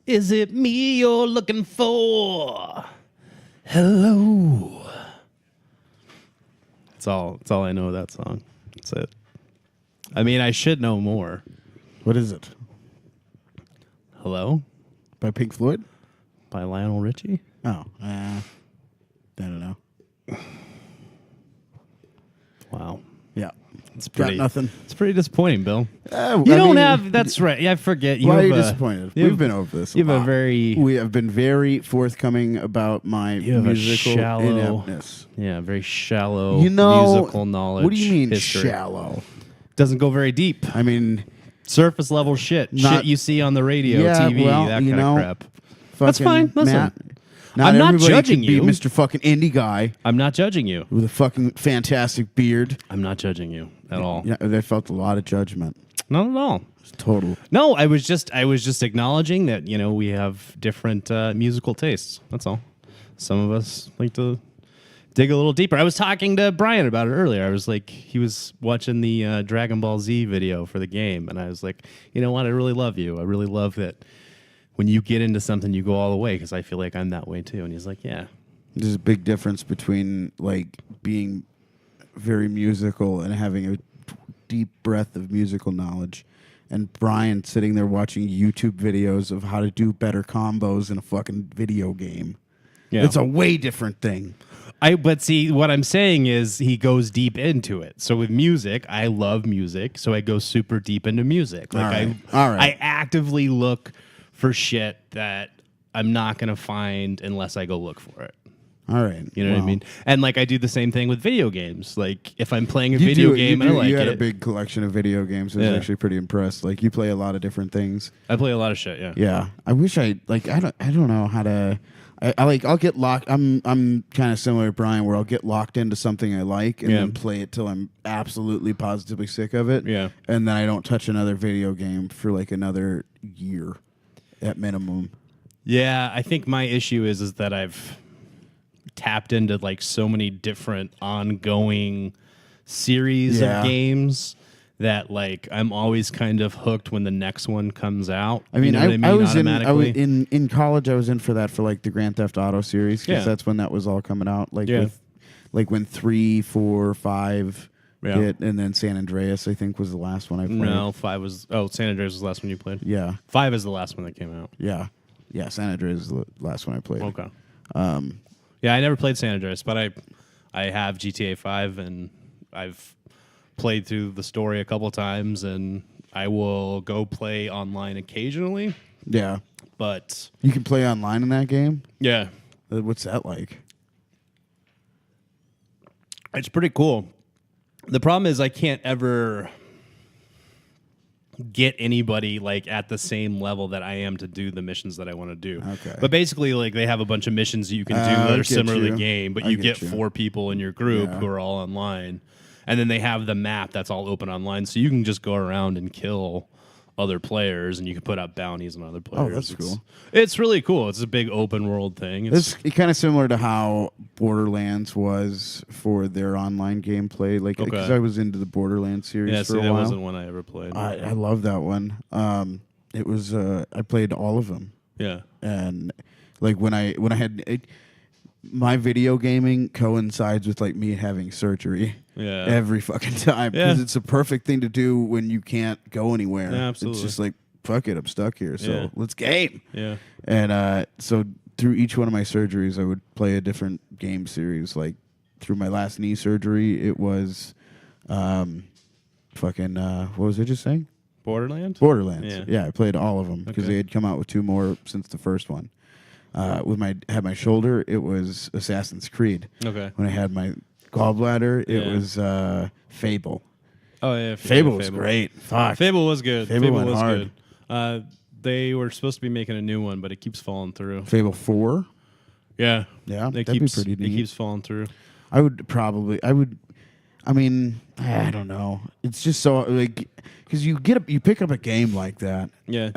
Is it me you're looking for? Hello. That's all I know of that song. That's it. I mean, I should know more. What is it? Hello? By Pink Floyd? By Lionel Richie? Oh, I don't know. Wow. Yeah. It's pretty, Got nothing. It's pretty disappointing, Bill. You don't have... That's right. Yeah, I forget. Why are you disappointed? We've been over this You have a very... We have been very forthcoming about my musical ineptness. Yeah, very shallow musical knowledge. What do you mean history. shallow? Doesn't go very deep. I mean... Surface level shit. Shit you see on the radio, TV, that kind of crap. That's fine. Listen. Not I'm not judging could you. Be Mr. fucking indie guy. I'm not judging you. With a fucking fantastic beard. I'm not judging you at all. Yeah, I felt a lot of judgment. Not at all. It's total. No, I was just acknowledging that, we have different musical tastes. That's all. Some of us like to dig a little deeper. I was talking to Brian about it earlier. I was like, he was watching the Dragon Ball Z video for the game, and I was like, you know what? I really love you. I really love that when you get into something, you go all the way, because I feel like I'm that way too. And he's like, yeah. There's a big difference between like being very musical and having a deep breadth of musical knowledge, and Brian sitting there watching YouTube videos of how to do better combos in a fucking video game. Yeah. It's a way different thing. But see, what I'm saying is he goes deep into it. So with music, I love music, so I go super deep into music. Like I actively look for shit that I'm not going to find unless I go look for it. All right. You know what I mean? And like I do the same thing with video games. Like if I'm playing a video game and I like it. You had a big collection of video games. I was actually pretty impressed. Like you play a lot of different things. I play a lot of shit, yeah. Yeah. I wish I don't know how to I'll get locked. I'm kind of similar to Brian, where I'll get locked into something I like and then play it till I'm absolutely positively sick of it. Yeah. And then I don't touch another video game for like another year at minimum. Yeah, I think my issue is that I've tapped into like so many different ongoing series of games that like I'm always kind of hooked when the next one comes out. I mean, I was in college. I was in for that for like the Grand Theft Auto series, because that's when that was all coming out. Like with when 3, 4, 5 hit, and then San Andreas I think was the last one I played. No, 5 was San Andreas was the last one you played. Yeah, 5 is the last one that came out. Yeah, San Andreas is the last one I played. Okay. Yeah, I never played San Andreas, but I have GTA 5 and I've played through the story a couple times, and I will go play online occasionally. Yeah. But you can play online in that game? Yeah. What's that like? It's pretty cool. The problem is I can't ever get anybody like at the same level that I am to do the missions that I want to do. Okay. But basically, like they have a bunch of missions that you can do that are similar to the game, but you get 4 people in your group who are all online. And then they have the map that's all open online, so you can just go around and kill other players, and you can put up bounties on other players. Oh, that's cool. It's really cool. It's a big open world thing. It's kind of similar to how Borderlands was for their online gameplay. Like, because I was into the Borderlands series for a while. That wasn't one I ever played. I love that one. It was I played all of them. Yeah, and like when I had. My video gaming coincides with like me having surgery every fucking time, because it's a perfect thing to do when you can't go anywhere. Yeah, absolutely. It's just like, fuck it, I'm stuck here, so let's game. Yeah. And so through each one of my surgeries, I would play a different game series. Like through my last knee surgery, it was what was I just saying? Borderlands? Borderlands. Yeah, I played all of them because they had come out with 2 more since the first one. Had my shoulder, it was Assassin's Creed. Okay. When I had my gallbladder, it was Fable. Oh yeah, Fable was great. Fuck. Fable was good. Fable was hard. Good. They were supposed to be making a new one, but it keeps falling through. Fable 4. Yeah. That'd be pretty neat. It keeps falling through. I mean, I don't know. It's just so like, because you pick up a game like that. Yeah.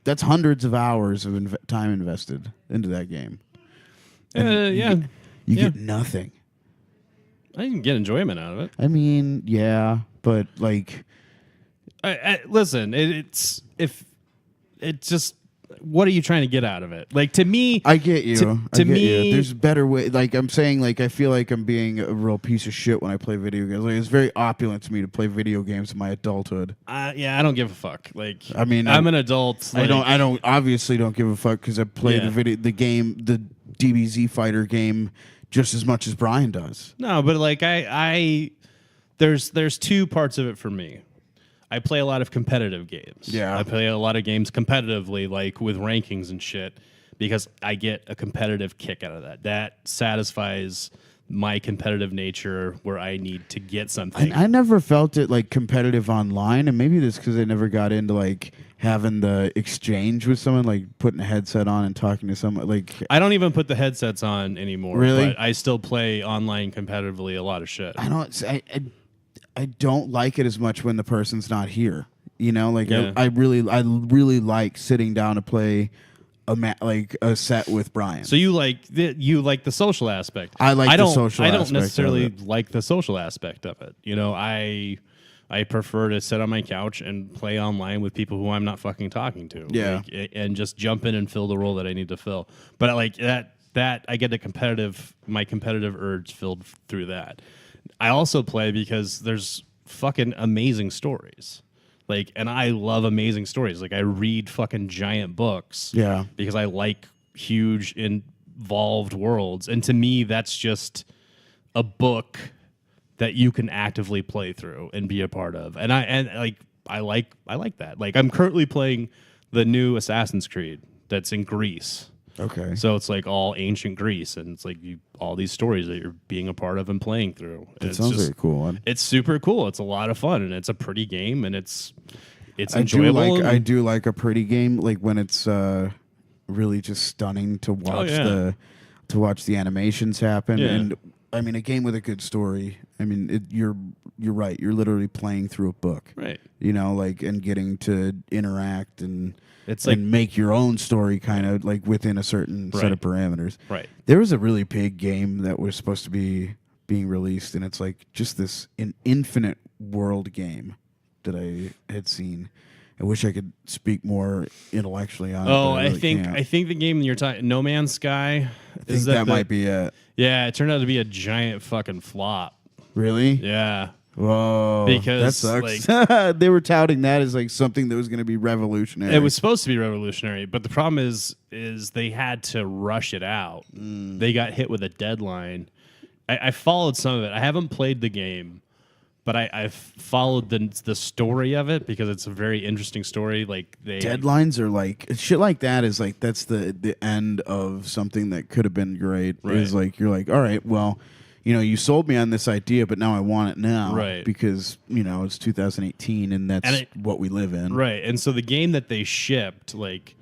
That's hundreds of hours of time invested into that game. You get nothing. I can get enjoyment out of it. I mean, yeah, but like, listen, what are you trying to get out of it? Like, to me, I get you. To I get me, you. There's better way. Like I'm saying, like I feel like I'm being a real piece of shit when I play video games. Like it's very opulent to me to play video games in my adulthood. yeah, I don't give a fuck. Like, I mean, I'm an adult. Like, I don't obviously don't give a fuck because I play the DBZ fighter game just as much as Brian does. No, but like there's two parts of it for me. I play a lot of competitive games. Yeah. I play a lot of games competitively, like with rankings and shit, because I get a competitive kick out of that. That satisfies my competitive nature where I need to get something. I never felt it like competitive online, and maybe that's because I never got into like having the exchange with someone, like putting a headset on and talking to someone. Like I don't even put the headsets on anymore. Really? But I still play online competitively a lot of shit. I don't like it as much when the person's not here. You know, like Yeah. I really like sitting down to play a set with Brian. So you like the social aspect. I like the social I don't aspect of necessarily it. like the social aspect of it. You know, I prefer to sit on my couch and play online with people who I'm not fucking talking to. Yeah. Like, and just jump in and fill the role that I need to fill. But I like that I get my competitive urge filled through that. I also play because there's fucking amazing stories. Like, and I love amazing stories. Like, I read fucking giant books. Yeah. Because I like huge, involved worlds. And to me, that's just a book that you can actively play through and be a part of. And I like that. Like, I'm currently playing the new Assassin's Creed that's in Greece. Okay. So it's like all ancient Greece, and it's like all these stories that you're being a part of and playing through. That sounds very cool. It's super cool. It's a lot of fun, and it's a pretty game, and it's I enjoyable. I do like a pretty game, like when it's really just stunning to watch the animations happen. Yeah. And I mean, a game with a good story. I mean, you're right. You're literally playing through a book, right? You know, like and getting to interact and. It's like make your own story kind of like within a certain set of parameters. Right. There was a really big game that was supposed to be being released, and it's like just an infinite world game that I had seen. I wish I could speak more intellectually on it. Oh, I think the game you're talking, No Man's Sky. I think that might be it. Yeah, it turned out to be a giant fucking flop. Really? Yeah. Whoa, because that sucks. They were touting that as like something that was going to be revolutionary. It was supposed to be revolutionary, but the problem is they had to rush it out. They got hit with a deadline. I followed some of it. I haven't played the game, but I've followed the story of it because it's a very interesting story. Like deadlines are like shit like that is like that's the end of something that could have been great. Right. Is like you're like, all right, well. You know, you sold me on this idea, but now I want it now. Right. Because, you know, it's 2018 and that's what we live in. Right. And so the game that they shipped, like,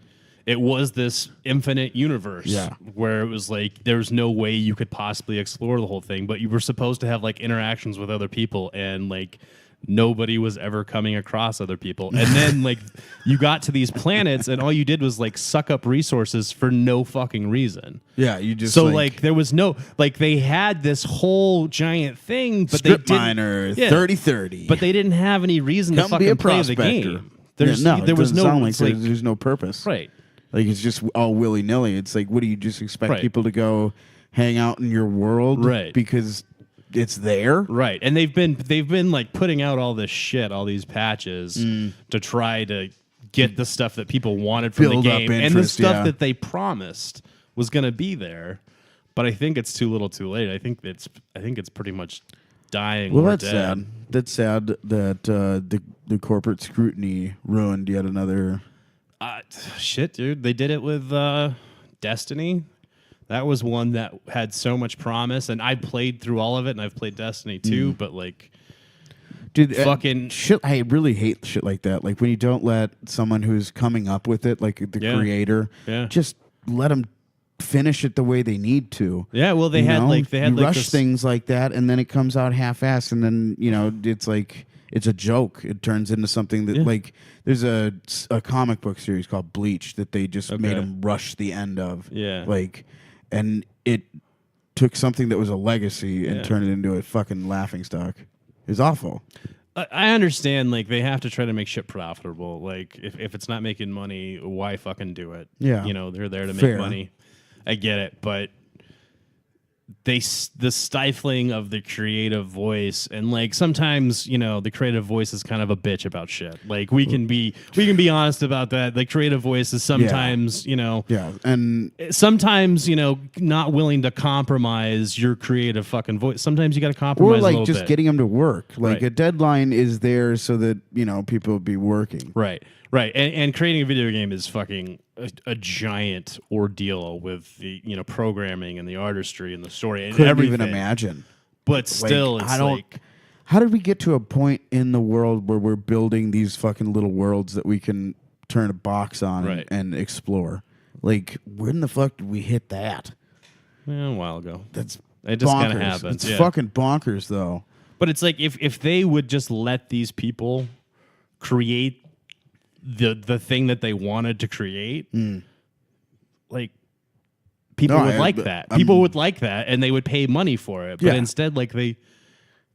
it was this infinite universe where it was like there's no way you could possibly explore the whole thing, but you were supposed to have, like, interactions with other people, and, like, nobody was ever coming across other people. And then, like, you got to these planets, and all you did was, like, suck up resources for no fucking reason. Yeah, you just so like there was no like they had this whole giant thing, but strip they miner didn't 30-30. But they didn't have any reason to fucking play the game. There was no sound like there's no purpose. Right. Like it's just all willy nilly. It's like, what do you just expect people to go hang out in your world? Right. Because it's there. Right. And they've been like putting out all this shit, all these patches to try to get the stuff that people wanted from Build the up game interest, and the stuff that they promised was going to be there. But I think it's too little, too late. I think it's pretty much dying. Well, or that's dead. sad. That's sad that the corporate scrutiny ruined yet another. Shit, dude. They did it with Destiny. That was one that had so much promise, and I played through all of it, and I've played Destiny too. But like, dude, fucking shit. I really hate shit like that. Like when you don't let someone who's coming up with it, like the creator, just let them finish it the way they need to. Yeah, well, they had rush this things like that, and then it comes out half-assed, and then it's like it's a joke. It turns into something that like there's a comic book series called Bleach that they just made them rush the end of. Yeah, like, and it took something that was a legacy and turned it into a fucking laughingstock. It's awful. I understand, like, they have to try to make shit profitable. Like, if it's not making money, why fucking do it? Yeah. You know, they're there to Fair. make money. I get it, but the stifling of the creative voice, and like sometimes, you know, the creative voice is kind of a bitch about shit. Like we can be honest about that. The creative voice is sometimes, you know, and sometimes, you know, not willing to compromise your creative fucking voice. Sometimes you got to compromise or like a little just bit. getting them to work. Like Right. a deadline is there so that, you know, people will be working. Right. And creating a video game is fucking a giant ordeal with the, you know, programming and the artistry and the story and Couldn't everything. even imagine. But still, Like, it's I don't. like, How did we get to a point in the world where we're building these fucking little worlds that we can turn a box on Right. and explore? Like, when the fuck did we hit that? a while ago. That's It just kind of bonkers. happens. It's Yeah. fucking bonkers, though. But it's like if they would just let these people create the thing that they wanted to create, like people No, would like that. People would like that, and they would pay money for it. But Yeah. instead, like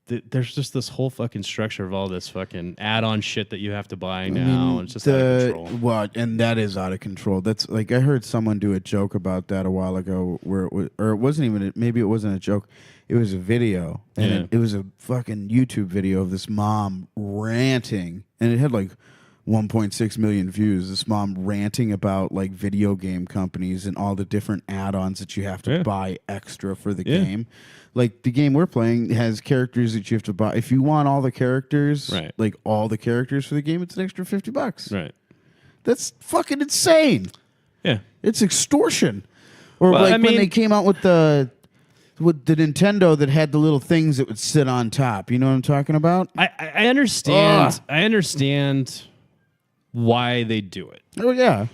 there's just this whole fucking structure of all this fucking add-on shit that you have to buy now. It's just out of control. What? And that is out of control. That's like I heard someone do a joke about that a while ago, where it was, or it wasn't even. Maybe it wasn't a joke. It was a video, and Yeah. it was a fucking YouTube video of this mom ranting, and it had like 1.6 million views. This mom ranting about like video game companies and all the different add-ons that you have to buy extra for the game. Like the game we're playing has characters that you have to buy. If you want all the characters, Right. like all the characters for the game, it's an extra $50. Right. That's fucking insane. Yeah. It's extortion. Or Well, like I when mean- they came out with the Nintendo that had the little things that would sit on top. You know what I'm talking about? I understand. Ugh. I understand why they do it. Oh yeah.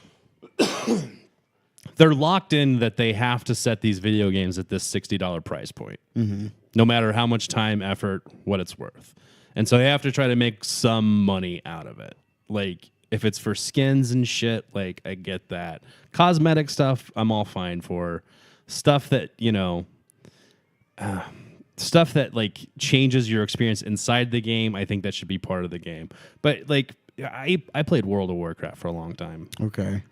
They're locked in that they have to set these video games at this $60 price point, no matter how much time, effort, what it's worth. And so they have to try to make some money out of it. Like, if it's for skins and shit, like, I get that. Cosmetic stuff, I'm all fine for. Stuff that, you know, stuff that, like, changes your experience inside the game, I think that should be part of the game. But, like, I played World of Warcraft for a long time. Okay.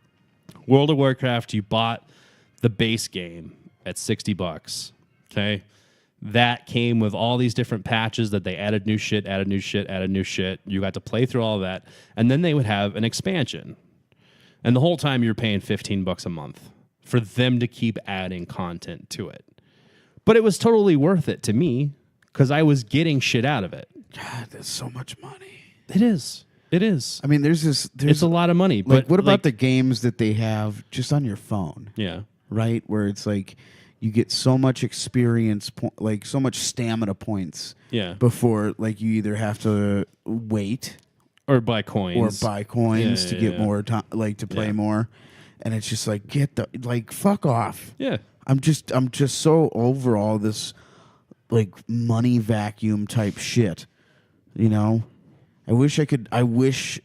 World of Warcraft, you bought the base game at $60. Okay. That came with all these different patches that they added new shit. You got to play through all of that. And then they would have an expansion. And the whole time you're paying $15 a month for them to keep adding content to it. But it was totally worth it to me because I was getting shit out of it. God, there's so much money. It is. It is. I mean, there's It's a lot of money. like, But what about like, the games that they have just on your phone? Yeah. Right, where it's like you get so much experience, like so much stamina points. Yeah. Before, like, you either have to wait Or buy coins. or buy coins Yeah, to yeah, get yeah. more time, like to play Yeah. more, and it's just like fuck off. Yeah. I'm just so over all this like money vacuum type shit. You know, I wish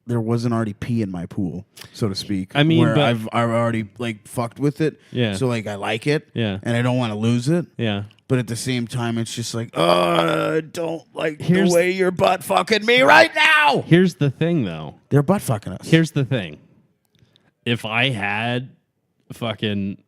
there wasn't already pee in my pool, so to speak. I mean, where but- I've already like fucked with it. Yeah. So like I like it. Yeah. And I don't want to lose it. Yeah. But at the same time, it's just like, don't like Here's- the way you're butt fucking me right now. Here's the thing, though. They're butt fucking us. Here's the thing. If I had fucking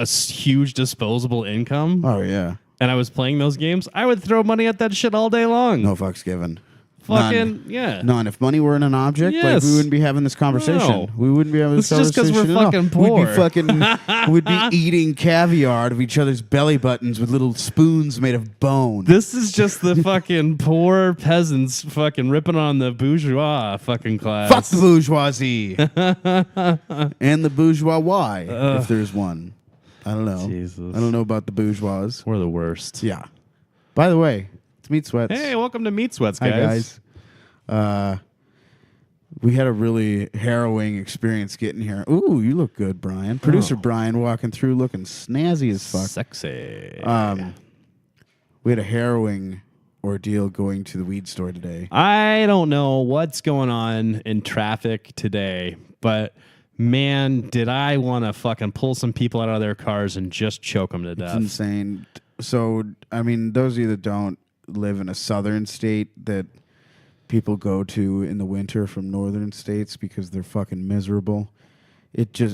huge disposable income Oh yeah. and I was playing those games, I would throw money at that shit all day long. No fucks given. Fucking, yeah. None. If money were an object, like Yes. we wouldn't be having this conversation. No. We wouldn't be having this It's just 'cause conversation. we're at all. fucking poor. We'd be eating caviar out of each other's belly buttons with little spoons made of bone. This is just the fucking poor peasants fucking ripping on the bourgeois fucking class. Fuck the bourgeoisie. And the bourgeois why, if there's one. I don't know. Jesus. I don't know about the bourgeois. We're the worst. Yeah. By the way, it's Meat Sweats. Hey, welcome to Meat Sweats, Hi, guys. guys. We had a really harrowing experience getting here. Ooh, you look good, Brian. Producer Brian walking through looking snazzy as fuck. Sexy. We had a harrowing ordeal going to the weed store today. I don't know what's going on in traffic today, but man, did I want to fucking pull some people out of their cars and just choke them to It's death. insane. So, I mean, those of you that don't, live in a southern state that people go to in the winter from northern states because they're fucking miserable.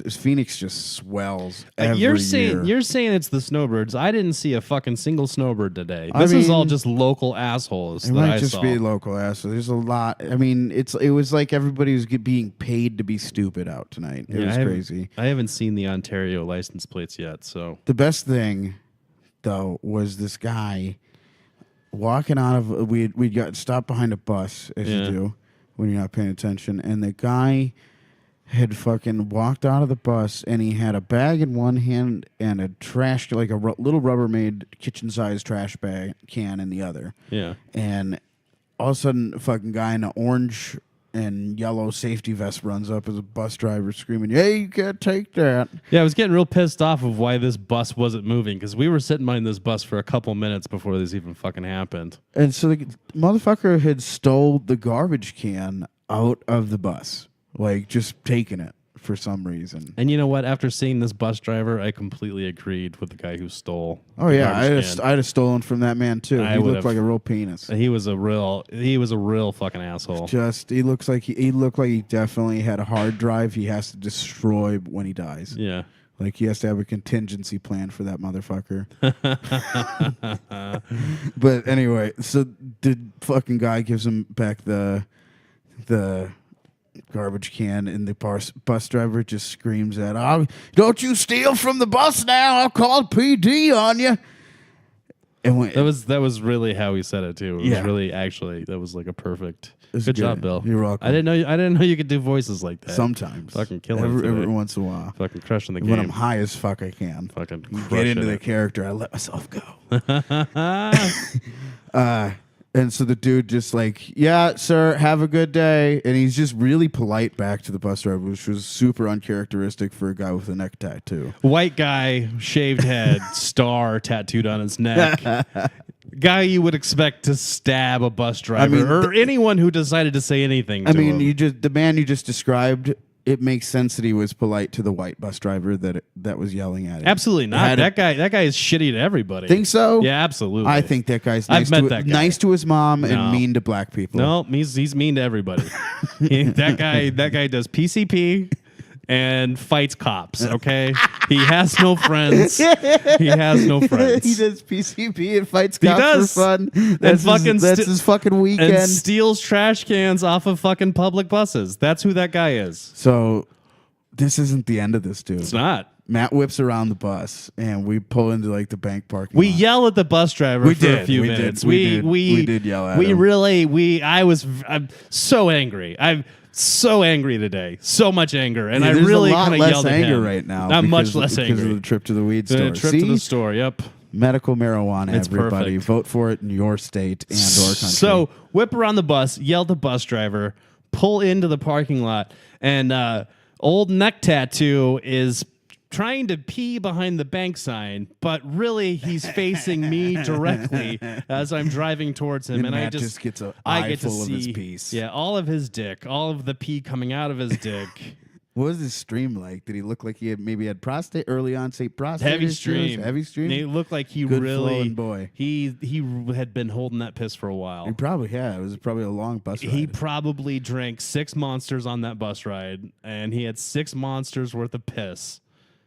Phoenix just swells every you're year. saying it's the snowbirds. I didn't see a fucking single snowbird today. This is all just local assholes. It might just be local assholes. There's a lot. I mean, it was like everybody was being paid to be stupid out tonight. It was crazy. I haven't seen the Ontario license plates yet. So the best thing, though, was this guy walking out of. We got stopped behind a bus, as you do when you're not paying attention, and the guy had fucking walked out of the bus, and he had a bag in one hand and a trash, like a little Rubbermaid kitchen-sized trash bag can in the other. Yeah. And all of a sudden, a fucking guy in an orange and yellow safety vest runs up as a bus driver screaming, "Hey, you can't take that." Yeah, I was getting real pissed off of why this bus wasn't moving, because we were sitting behind this bus for a couple minutes before this even fucking happened. And so the motherfucker had stole the garbage can out of the bus. Like, just taking it for some reason. And you know what? After seeing this bus driver, I completely agreed with the guy who stole. Oh yeah, I'd have stolen from that man too. He looked like a real penis. He was a real fucking asshole. He looked like he definitely had a hard drive he has to destroy when he dies. Yeah. Like, he has to have a contingency plan for that motherfucker. But anyway, so the fucking guy gives him back the garbage can, and the bus driver just screams at him, "Don't you steal from the bus now, I'll call PD on you." And that was really how he said it too. It was really, actually, that was like a perfect. Good job, Bill. You're welcome. I didn't know you could do voices like that. Sometimes. Fucking killing it every once in a while. Fucking crushing the game. When I'm high as fuck, I can. Fucking get into the character. I let myself go. And so the dude just like, "Yeah, sir, have a good day." And he's just really polite back to the bus driver, which was super uncharacteristic for a guy with a neck tattoo. White guy, shaved head, star tattooed on his neck. Guy you would expect to stab a bus driver or anyone who decided to say anything to him. The man you just described, it makes sense that he was polite to the white bus driver that was yelling at him. Absolutely not. That guy is shitty to everybody. Think so? Yeah, absolutely. I think that guy's nice to his mom and mean to black people. No, he's mean to everybody. that guy does PCP and fights cops, okay? He has no friends. He has no friends. He does PCP and fights cops for fun. That's his fucking weekend. And steals trash cans off of fucking public buses. That's who that guy is. So this isn't the end of this, dude. It's not. Matt whips around the bus, and we pull into like the bank parking lot. We yell at the bus driver for a few minutes. We did yell at him. I'm so angry. I'm so angry today. So much anger. And I there's really kind of yelled at him. Anger right now. I'm much less angry. Because of the trip to the weed store. The trip to the store, yep. Medical marijuana, it's everybody. Perfect. Vote for it in your state and or country. So whip around the bus, yell at the bus driver, pull into the parking lot, and old neck tattoo is trying to pee behind the bank sign, but really he's facing me directly as I'm driving towards him, and Matt I just gets a I get to full see of his piece. Yeah, all of his dick, all of the pee coming out of his dick. What was his stream like? Did he look like he had early onset prostate? Heavy stream. Heavy stream. It looked like he Good really flowing boy. He had been holding that piss for a while. He probably had. It was probably a long bus ride. He probably drank 6 monsters on that bus ride, and he had 6 monsters worth of piss.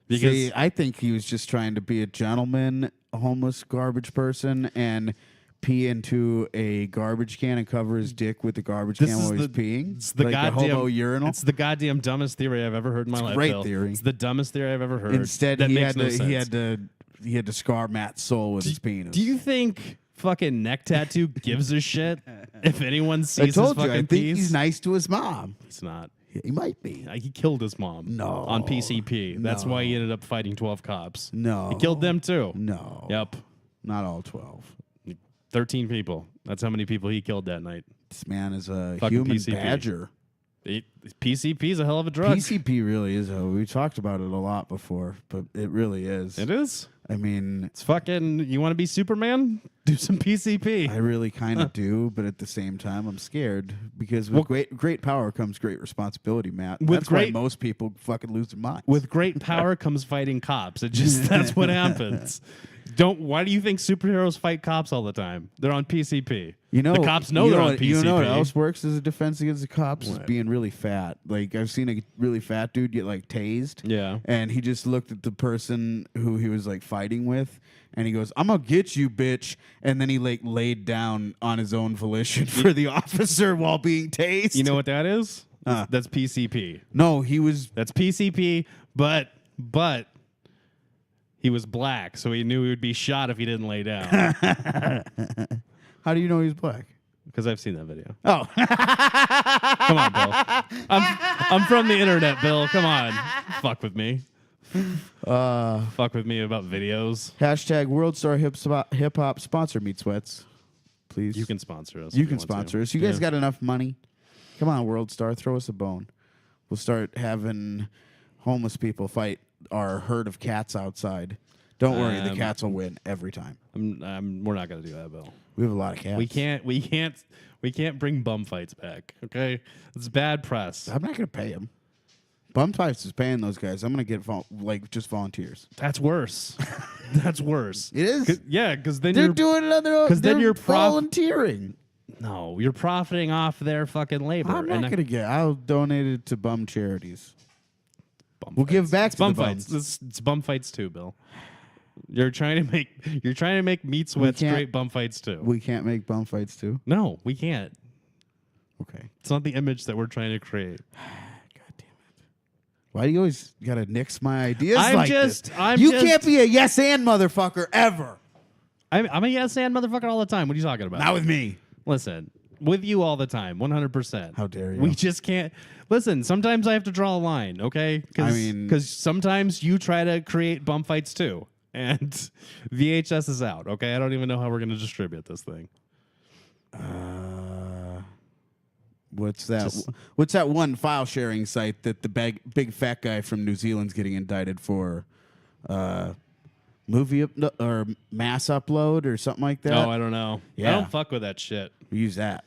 Because I think he was just trying to be a gentleman, a homeless garbage person, and pee into a garbage can and cover his dick with the garbage can while he's peeing. It's the like goddamn a homo urinal. It's the goddamn dumbest theory I've ever heard in my life. Great Bill. theory. It's the dumbest theory I've ever heard. Instead, that he makes had no to sense. he had to scar Matt's soul with his penis. Do you think fucking neck tattoo gives a shit if anyone sees I told his you, fucking I think piece? he's nice to his mom. He's not. He might be. He killed his mom. No. On PCP. That's why he ended up fighting 12 cops. No. He killed them too. No. Yep. Not all 12. 13 people. That's how many people he killed that night. This man is a Fucking human PCP. badger. PCP is a hell of a drug. PCP really is. We talked about it a lot before, but it really is. It is. I mean, It's fucking. You want to be Superman? Do some PCP. I really kind of do, but at the same time, I'm scared because with great power comes great responsibility, Matt. That's why most people fucking lose their minds. With great power comes fighting cops. That's what happens. Why do you think superheroes fight cops all the time? They're on PCP. You know, the cops know they're on PCP. You know what else works as a defense against the cops? What? Is being really fat. Like, I've seen a really fat dude get, like, tased. Yeah. And he just looked at the person who he was, like, fighting with, and he goes, "I'm going to get you, bitch." And then he, like, laid down on his own volition for the officer while being tased. You know what that is? That's PCP. No, he was... That's PCP, but he was black, so he knew he would be shot if he didn't lay down. How do you know he's black? Because I've seen that video. Oh. Come on, Bill. I'm from the internet, Bill. Come on. Fuck with me. Fuck with me about videos. Hashtag World Star Hip Hop sponsor Meat Sweats. Please. You can sponsor us. You can sponsor us. You guys got enough money? Come on, World Star. Throw us a bone. We'll start having homeless people fight our herd of cats outside. Don't worry, the cats will win every time. We're not gonna do that, Bill. We have a lot of cats. We can't bring bum fights back. Okay, it's bad press. I'm not gonna pay them. Bum fights is paying those guys. I'm gonna get just volunteers. That's worse. That's worse. It is. Yeah, because then they're doing it on their own. Because then you're volunteering. No, you're profiting off their fucking labor. I'm not gonna get. I'll donate it to bum charities. We'll give back to bum the fights. It's bum fights too, Bill. You're trying to make Meat Sweats great bum fights too. We can't make bum fights too. No, we can't. Okay, it's not the image that we're trying to create. God damn it! Why do you always gotta nix my ideas this? You can't be a yes and motherfucker ever. I'm a yes and motherfucker all the time. What are you talking about? Not with me. Listen, with you all the time, 100%. How dare you? We just can't. Listen, sometimes I have to draw a line, okay? Because sometimes you try to create bum fights too. And VHS is out, okay? I don't even know how we're going to distribute this thing. What's that? What's that one file sharing site that the big fat guy from New Zealand's getting indicted for? Movie or mass upload or something like that? Oh, I don't know. Yeah. I don't fuck with that shit. We use that.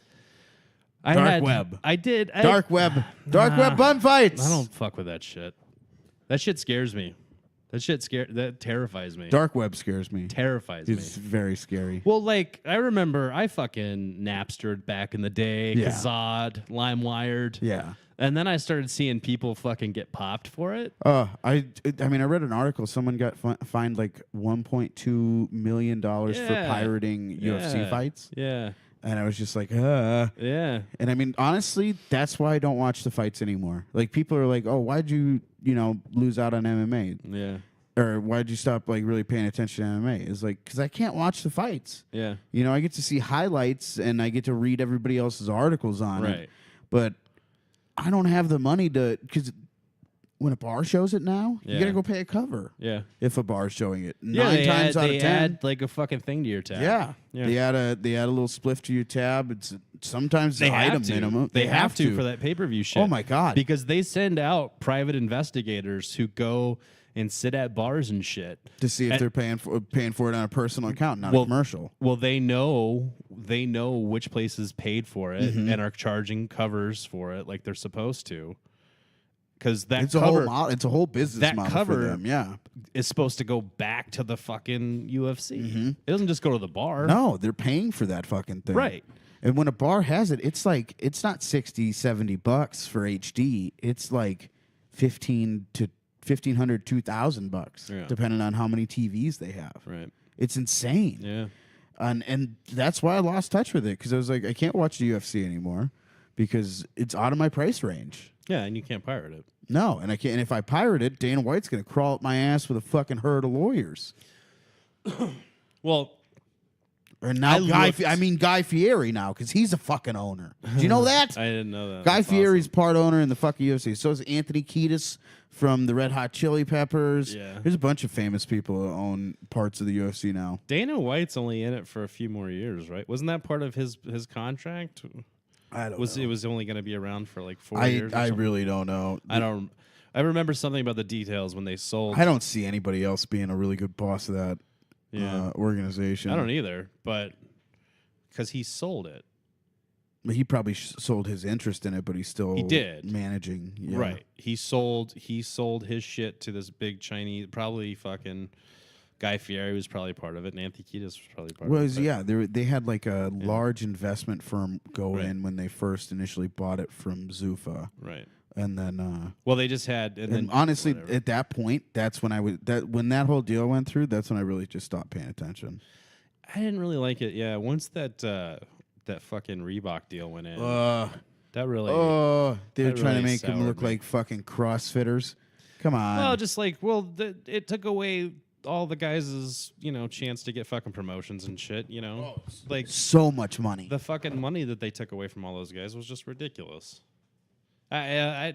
Dark web. I did. Dark web. Dark web bum fights. I don't fuck with that shit. That shit scares me. That terrifies me. Dark web scares me. Terrifies me. It's very scary. Well, like, I remember I fucking Napstered back in the day. Yeah. Kazaa, LimeWired. Yeah. And then I started seeing people fucking get popped for it. I mean, I read an article. Someone got fined like $1.2 million for pirating UFC fights. Yeah. And I was just like, Yeah. And I mean, honestly, that's why I don't watch the fights anymore. Like, people are like, "Oh, why'd you lose out on MMA?" Yeah. Or why'd you stop like really paying attention to MMA? It's like, because I can't watch the fights. Yeah. I get to see highlights and I get to read everybody else's articles on it. But I don't have the money to, because when a bar shows it now, you got to go pay a cover. Yeah. If a bar's showing it. Yeah, 9 times out of 10. They add like a fucking thing to your tab. Yeah. They add a little spliff to your tab. It's sometimes they item minimum. They have to for that pay-per-view shit. Oh my God. Because they send out private investigators who go and sit at bars and shit to see if they're paying for it on a personal account, not a commercial. Well, they know which places paid for it and are charging covers for it like they're supposed to. Because it's a whole business model cover for them. Yeah, is supposed to go back to the fucking UFC. It doesn't just go to the bar. No, they're paying for that fucking thing. Right. And when a bar has it, it's like, it's not $60, $70 for HD. It's like $1,500 to $2,000, depending on how many TVs they have. Right. It's insane. Yeah. And that's why I lost touch with it, because I was like, I can't watch the UFC anymore because it's out of my price range. Yeah, and you can't pirate it. No, and I can't. And if I pirate it, Dana White's going to crawl up my ass with a fucking herd of lawyers. Well, or now Guy Fieri now, because he's a fucking owner. Do you know that? I didn't know that. Guy Fieri's part owner in the fucking UFC. So is Anthony Kiedis from the Red Hot Chili Peppers. Yeah. There's a bunch of famous people who own parts of the UFC now. Dana White's only in it for a few more years, right? Wasn't that part of his contract? I don't know. It was only going to be around for like 4 years? I really don't know. I remember something about the details when they sold. I don't see anybody else being a really good boss of that. organization. I don't either, but because he sold it. But he probably sold his interest in it, but he's still managing. Yeah. Right. He sold his shit to this big Chinese, probably fucking Guy Fieri was probably part of it, and Anthony Kiedis was probably part of it. Yeah, they had like a large investment firm go in when they first initially bought it from Zuffa. Right. And then well, they just had and then honestly at that point, that's when when that whole deal went through, that's when I really just stopped paying attention. I didn't really like it. Yeah, once that fucking Reebok deal went in. That really they were trying to make them look like fucking CrossFitters. Come on. Well, just like it took away all the guys' chance to get fucking promotions and shit, like so much money. The fucking money that they took away from all those guys was just ridiculous. I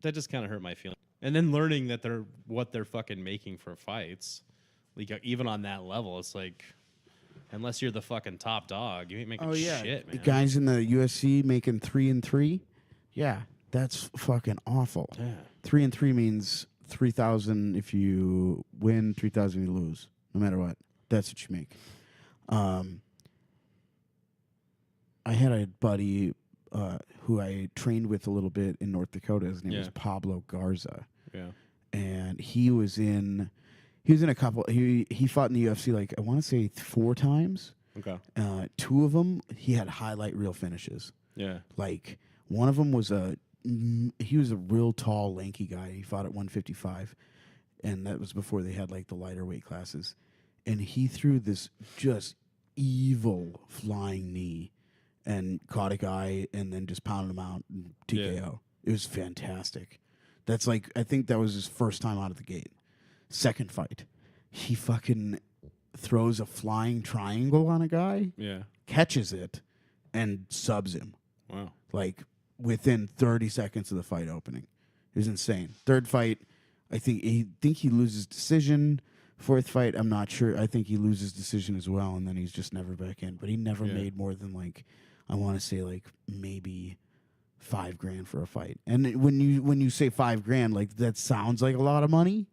that just kind of hurt my feelings. And then learning that what they're fucking making for fights, like even on that level, it's like unless you're the fucking top dog, you ain't making shit, man. The guys in the UFC making 3 and 3, yeah, that's fucking awful. Yeah. 3 and 3 means 3,000 if you win, 3,000 if you lose, no matter what. That's what you make. I had a buddy who I trained with a little bit in North Dakota. His name was Pablo Garza. Yeah. And he was in a couple. He fought in the UFC like I want to say 4 times. Okay. 2 of them he had highlight reel finishes. Yeah. Like one of them was he was a real tall, lanky guy. He fought at 155, and that was before they had like the lighter weight classes. And he threw this just evil flying knee and caught a guy and then just pounded him out and TKO. Yeah. It was fantastic. That's like I think that was his first time out of the gate. Second fight, he fucking throws a flying triangle on a guy. Yeah. Catches it and subs him. Wow. Like within 30 seconds of the fight opening. It was insane. Third fight, I think he loses decision. Fourth fight, I'm not sure. I think he loses decision as well, and then he's just never back in. But he never made more than like I want to say like maybe $5,000 for a fight. And when you say $5,000, like that sounds like a lot of money,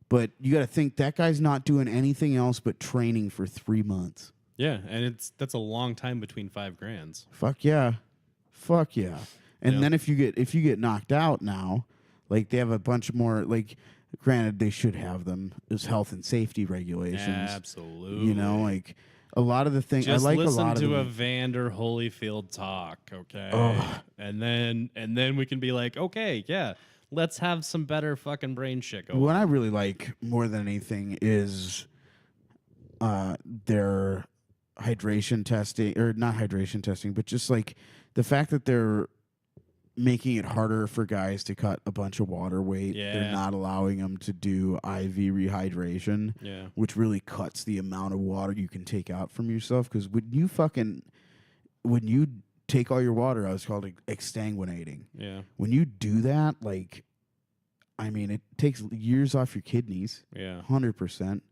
but you got to think that guy's not doing anything else but training for 3 months. Yeah, and that's a long time between $5,000. Fuck yeah. And then if you get knocked out now, like they have a bunch more like. Granted, they should have them as health and safety regulations. Absolutely. Like a lot of the things. Just I like listen a lot to of Evander Holyfield talk, okay? And then we can be like, okay, yeah, let's have some better fucking brain shit going. What I really like more than anything is their hydration testing, or not hydration testing, but just like the fact that they're making it harder for guys to cut a bunch of water weight. Yeah. They're not allowing them to do IV rehydration, which really cuts the amount of water you can take out from yourself. Because when you take all your water out, it's called exsanguinating. Yeah. When you do that, like, I mean, it takes years off your kidneys. Yeah. 100%.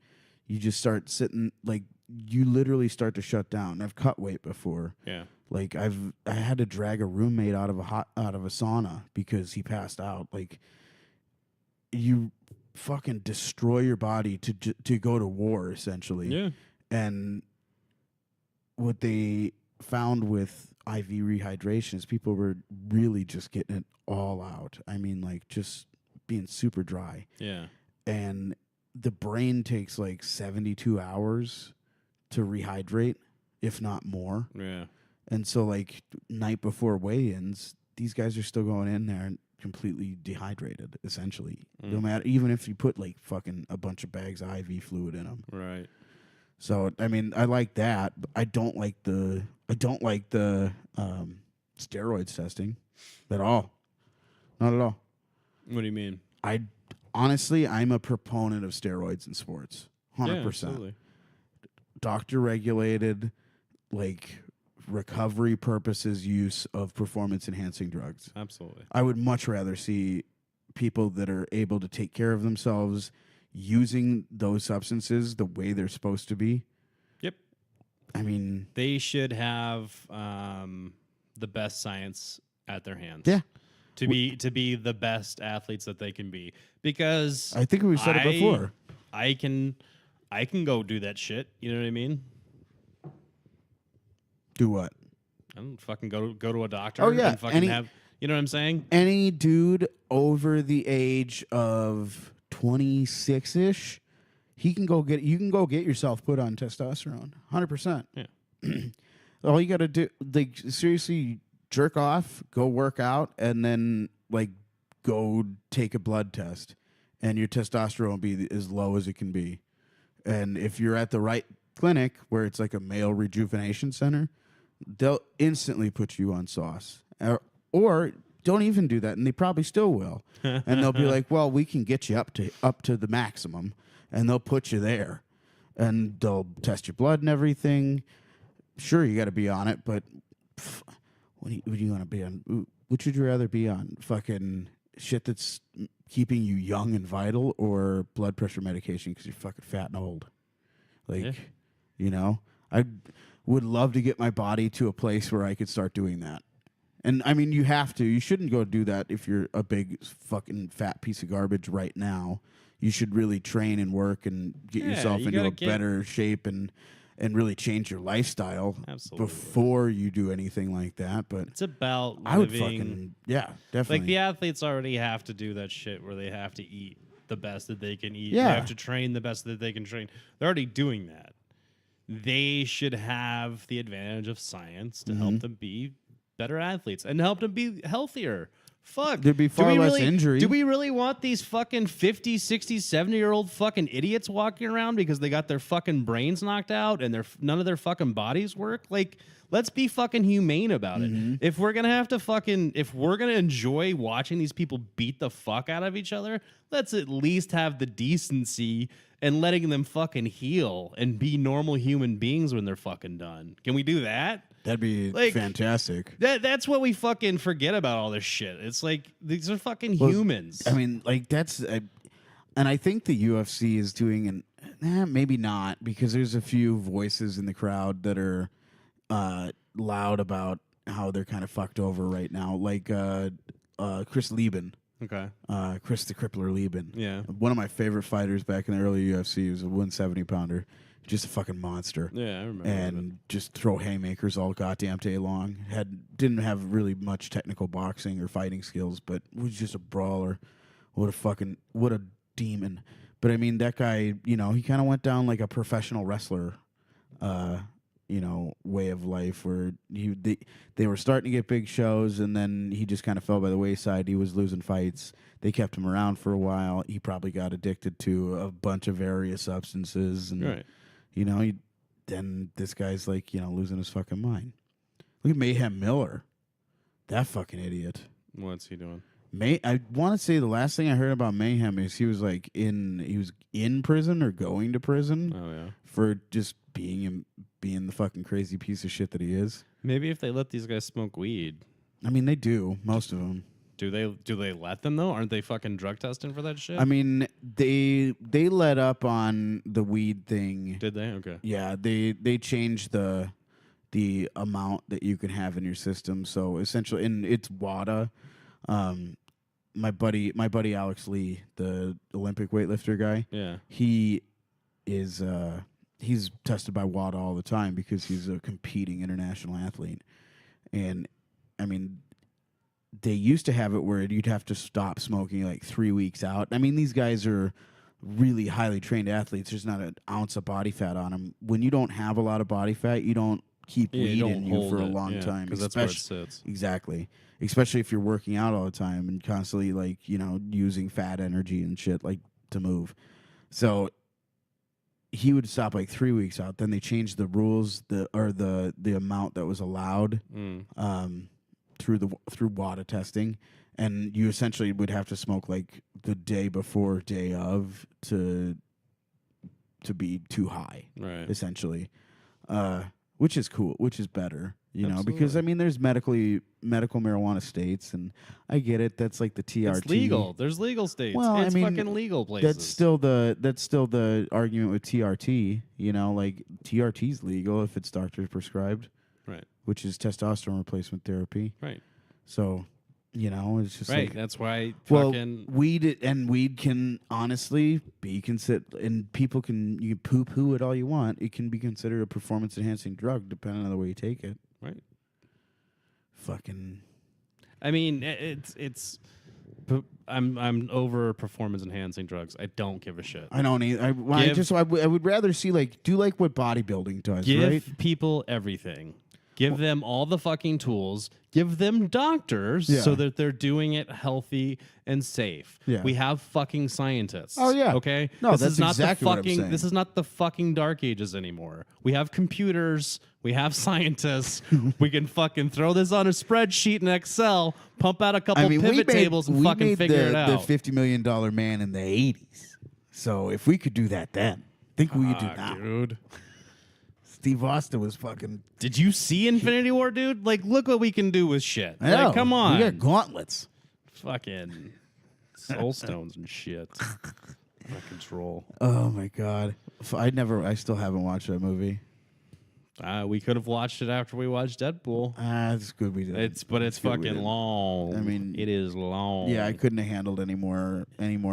You just start sitting, like, you literally start to shut down. I've cut weight before. Yeah. Like I had to drag a roommate out of a sauna because he passed out. Like you fucking destroy your body to go to war essentially. Yeah. And what they found with IV rehydration is people were really just getting it all out. I mean, like just being super dry. Yeah. And the brain takes like 72 hours to rehydrate, if not more. Yeah. And so, like, night before weigh-ins, these guys are still going in there and completely dehydrated, essentially. No matter, even if you put, like, fucking a bunch of bags of IV fluid in them. Right. So, I mean, I like that. But I don't like the steroids testing at all. Not at all. What do you mean? Honestly, I'm a proponent of steroids in sports. 100%. Yeah, absolutely. Doctor regulated, like, recovery purposes use of performance enhancing drugs. Absolutely. I would much rather see people that are able to take care of themselves using those substances the way they're supposed to be. Yep. I mean, they should have the best science at their hands. Yeah. To be the best athletes that they can be. Because I think we've said it before. I can go do that shit. You know what I mean? Do what? I don't fucking go to a doctor. Oh, yeah. And fucking have. You know what I'm saying? Any dude over the age of 26-ish, you can go get yourself put on testosterone. 100%. Yeah. All you got to do, like, seriously, jerk off, go work out, and then, like, go take a blood test, and your testosterone will be as low as it can be. And if you're at the right clinic, where it's like a male rejuvenation center, they'll instantly put you on sauce. Or don't even do that, and they probably still will. And they'll be like, well, we can get you up to the maximum, and they'll put you there. And they'll test your blood and everything. Sure, you got to be on it, but what do you want to be on? Which would you rather be on? Fucking shit that's keeping you young and vital, or blood pressure medication because you're fucking fat and old? Like, you know, I would love to get my body to a place where I could start doing that. And I mean, you have to. You shouldn't go do that if you're a big fucking fat piece of garbage right now. You should really train and work and get yourself into a better shape and really change your lifestyle before you do anything like that. But it's about I would definitely. Like, the athletes already have to do that shit where they have to eat the best that they can eat. Yeah. They have to train the best that they can train. They're already doing that. They should have the advantage of science to help them be better athletes and help them be healthier. Fuck. There'd be far less injury. Do we really want these fucking 50, 60, 70-year-old fucking idiots walking around because they got their fucking brains knocked out and none of their fucking bodies work? Like, let's be fucking humane about it. If we're gonna enjoy watching these people beat the fuck out of each other, let's at least have the decency and letting them fucking heal and be normal human beings when they're fucking done. Can we do that? That'd be fantastic. That's what we fucking forget about all this shit. It's like, these are fucking humans. I mean, like, and I think the UFC is doing maybe not, because there's a few voices in the crowd that are loud about how they're kind of fucked over right now. Like Chris Lieben. Okay. Chris the Crippler Lieben. Yeah. One of my favorite fighters back in the early UFC. He was a 170-pounder. Just a fucking monster. Yeah, I remember. And just throw haymakers all goddamn day long. Didn't have really much technical boxing or fighting skills, but was just a brawler. What a demon. But I mean, that guy, you know, he kind of went down like a professional wrestler, way of life, where they were starting to get big shows, and then he just kind of fell by the wayside. He was losing fights. They kept him around for a while. He probably got addicted to a bunch of various substances, and right. You know, then this guy's like, you know, losing his fucking mind. Look at Mayhem Miller. That fucking idiot. What's he doing? I want to say the last thing I heard about Mayhem is he was in prison or going to prison. Oh, yeah. For just being the fucking crazy piece of shit that he is. Maybe if they let these guys smoke weed. I mean, they do, most of them. Do they let them, though? Aren't they fucking drug testing for that shit? I mean, they let up on the weed thing. Did they? Okay. Yeah, they changed the amount that you can have in your system. So essentially, and it's WADA. My buddy Alex Lee, the Olympic weightlifter guy. Yeah. He is he's tested by WADA all the time because he's a competing international athlete. And I mean, they used to have it where you'd have to stop smoking like 3 weeks out. I mean, these guys are really highly trained athletes. There's not an ounce of body fat on them. When you don't have a lot of body fat, you don't keep weed in you for a long time. Because that's where it sits. Exactly. Especially if you're working out all the time and constantly, like, you know, using fat energy and shit, like, to move. So he would stop like 3 weeks out. Then they changed the rules, the amount that was allowed through WADA testing, and you essentially would have to smoke like the day before, day of to be too high, right? Essentially, which is cool, which is better, you Absolutely. know, because I mean, there's medical marijuana states, and I get it. That's like the TRT. It's legal. There's legal states. Well, it's I mean, fucking legal places. That's still the argument with TRT. You know, like TRT's legal if it's doctor prescribed. Right. Which is testosterone replacement therapy. Right. So, You know, it's just right. like, That's why well, fucking weed can honestly be considered, and people can, you poo poo it all you want. It can be considered a performance enhancing drug depending on the way you take it. right. Fucking. I mean, I'm over performance enhancing drugs. I don't give a shit. I don't either. I would rather see do like what bodybuilding does, Give right? people everything. Give them all the fucking tools. Give them doctors so that they're doing it healthy and safe. Yeah. We have fucking scientists. Oh, yeah. Okay? No, this that's is not exactly the what I'm fucking saying. this is not the fucking dark ages anymore. We have computers, we have scientists. We can fucking throw this on a spreadsheet in Excel, pump out a couple pivot tables and fucking figure it out. The $50 million man in the 80s. So if we could do that then, think we could do now. Dude. Steve Austin was fucking. Did you see Infinity War, dude? Like, look what we can do with shit. I know. Like, come on. We got gauntlets. Fucking soul stones and shit. Out of control. Oh my god. I still haven't watched that movie. We could have watched it after we watched Deadpool. It's good we did. It's fucking long. I mean, it is long. Yeah, I couldn't have handled any more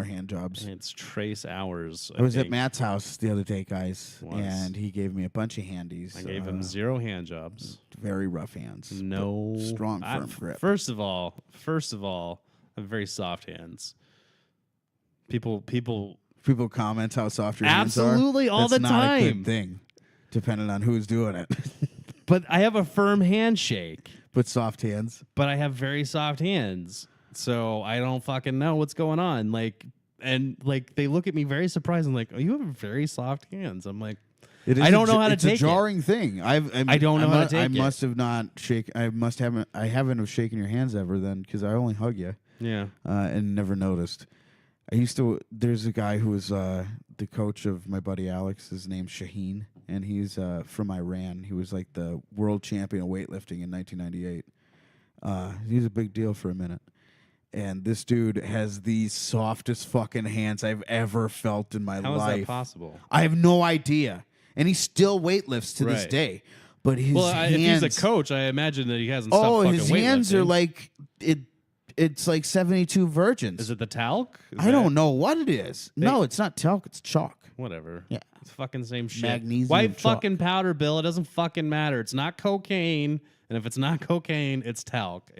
hand jobs. It's trace hours. I was at Matt's house the other day, guys, Was. and he gave me a bunch of handies. I gave him 0 hand jobs. Very rough hands. No but strong, firm grip. First of all, I have very soft hands. People comment how soft your hands are. absolutely all That's the not time. a good thing, depending on who's doing it. But I have a firm handshake. But soft hands. But I have very soft hands. So I don't fucking know what's going on. They look at me very surprised and like, oh, you have very soft hands. I'm like, I don't know how to take it. It's a jarring thing. I don't know how to take it. I must have not I haven't have shaken your hands ever then because I only hug you. Yeah. And never noticed. There's a guy who was the coach of my buddy Alex. His name's Shaheen, and he's from Iran. He was like the world champion of weightlifting in 1998. He's a big deal for a minute. And this dude has the softest fucking hands I've ever felt in my life. How is that possible? I have no idea. And he still weightlifts to this Right. day. But his hands... if he's a coach, I imagine that he hasn't stopped fucking weightlifting. His hands are like... It's like 72 virgins. Is it the talc? I don't know what it is. No, it's not talc. It's chalk. Whatever. Yeah. It's fucking same shit. Magnesium White chalk. fucking powder, Bill. It doesn't fucking matter. It's not cocaine. And if it's not cocaine, it's talc.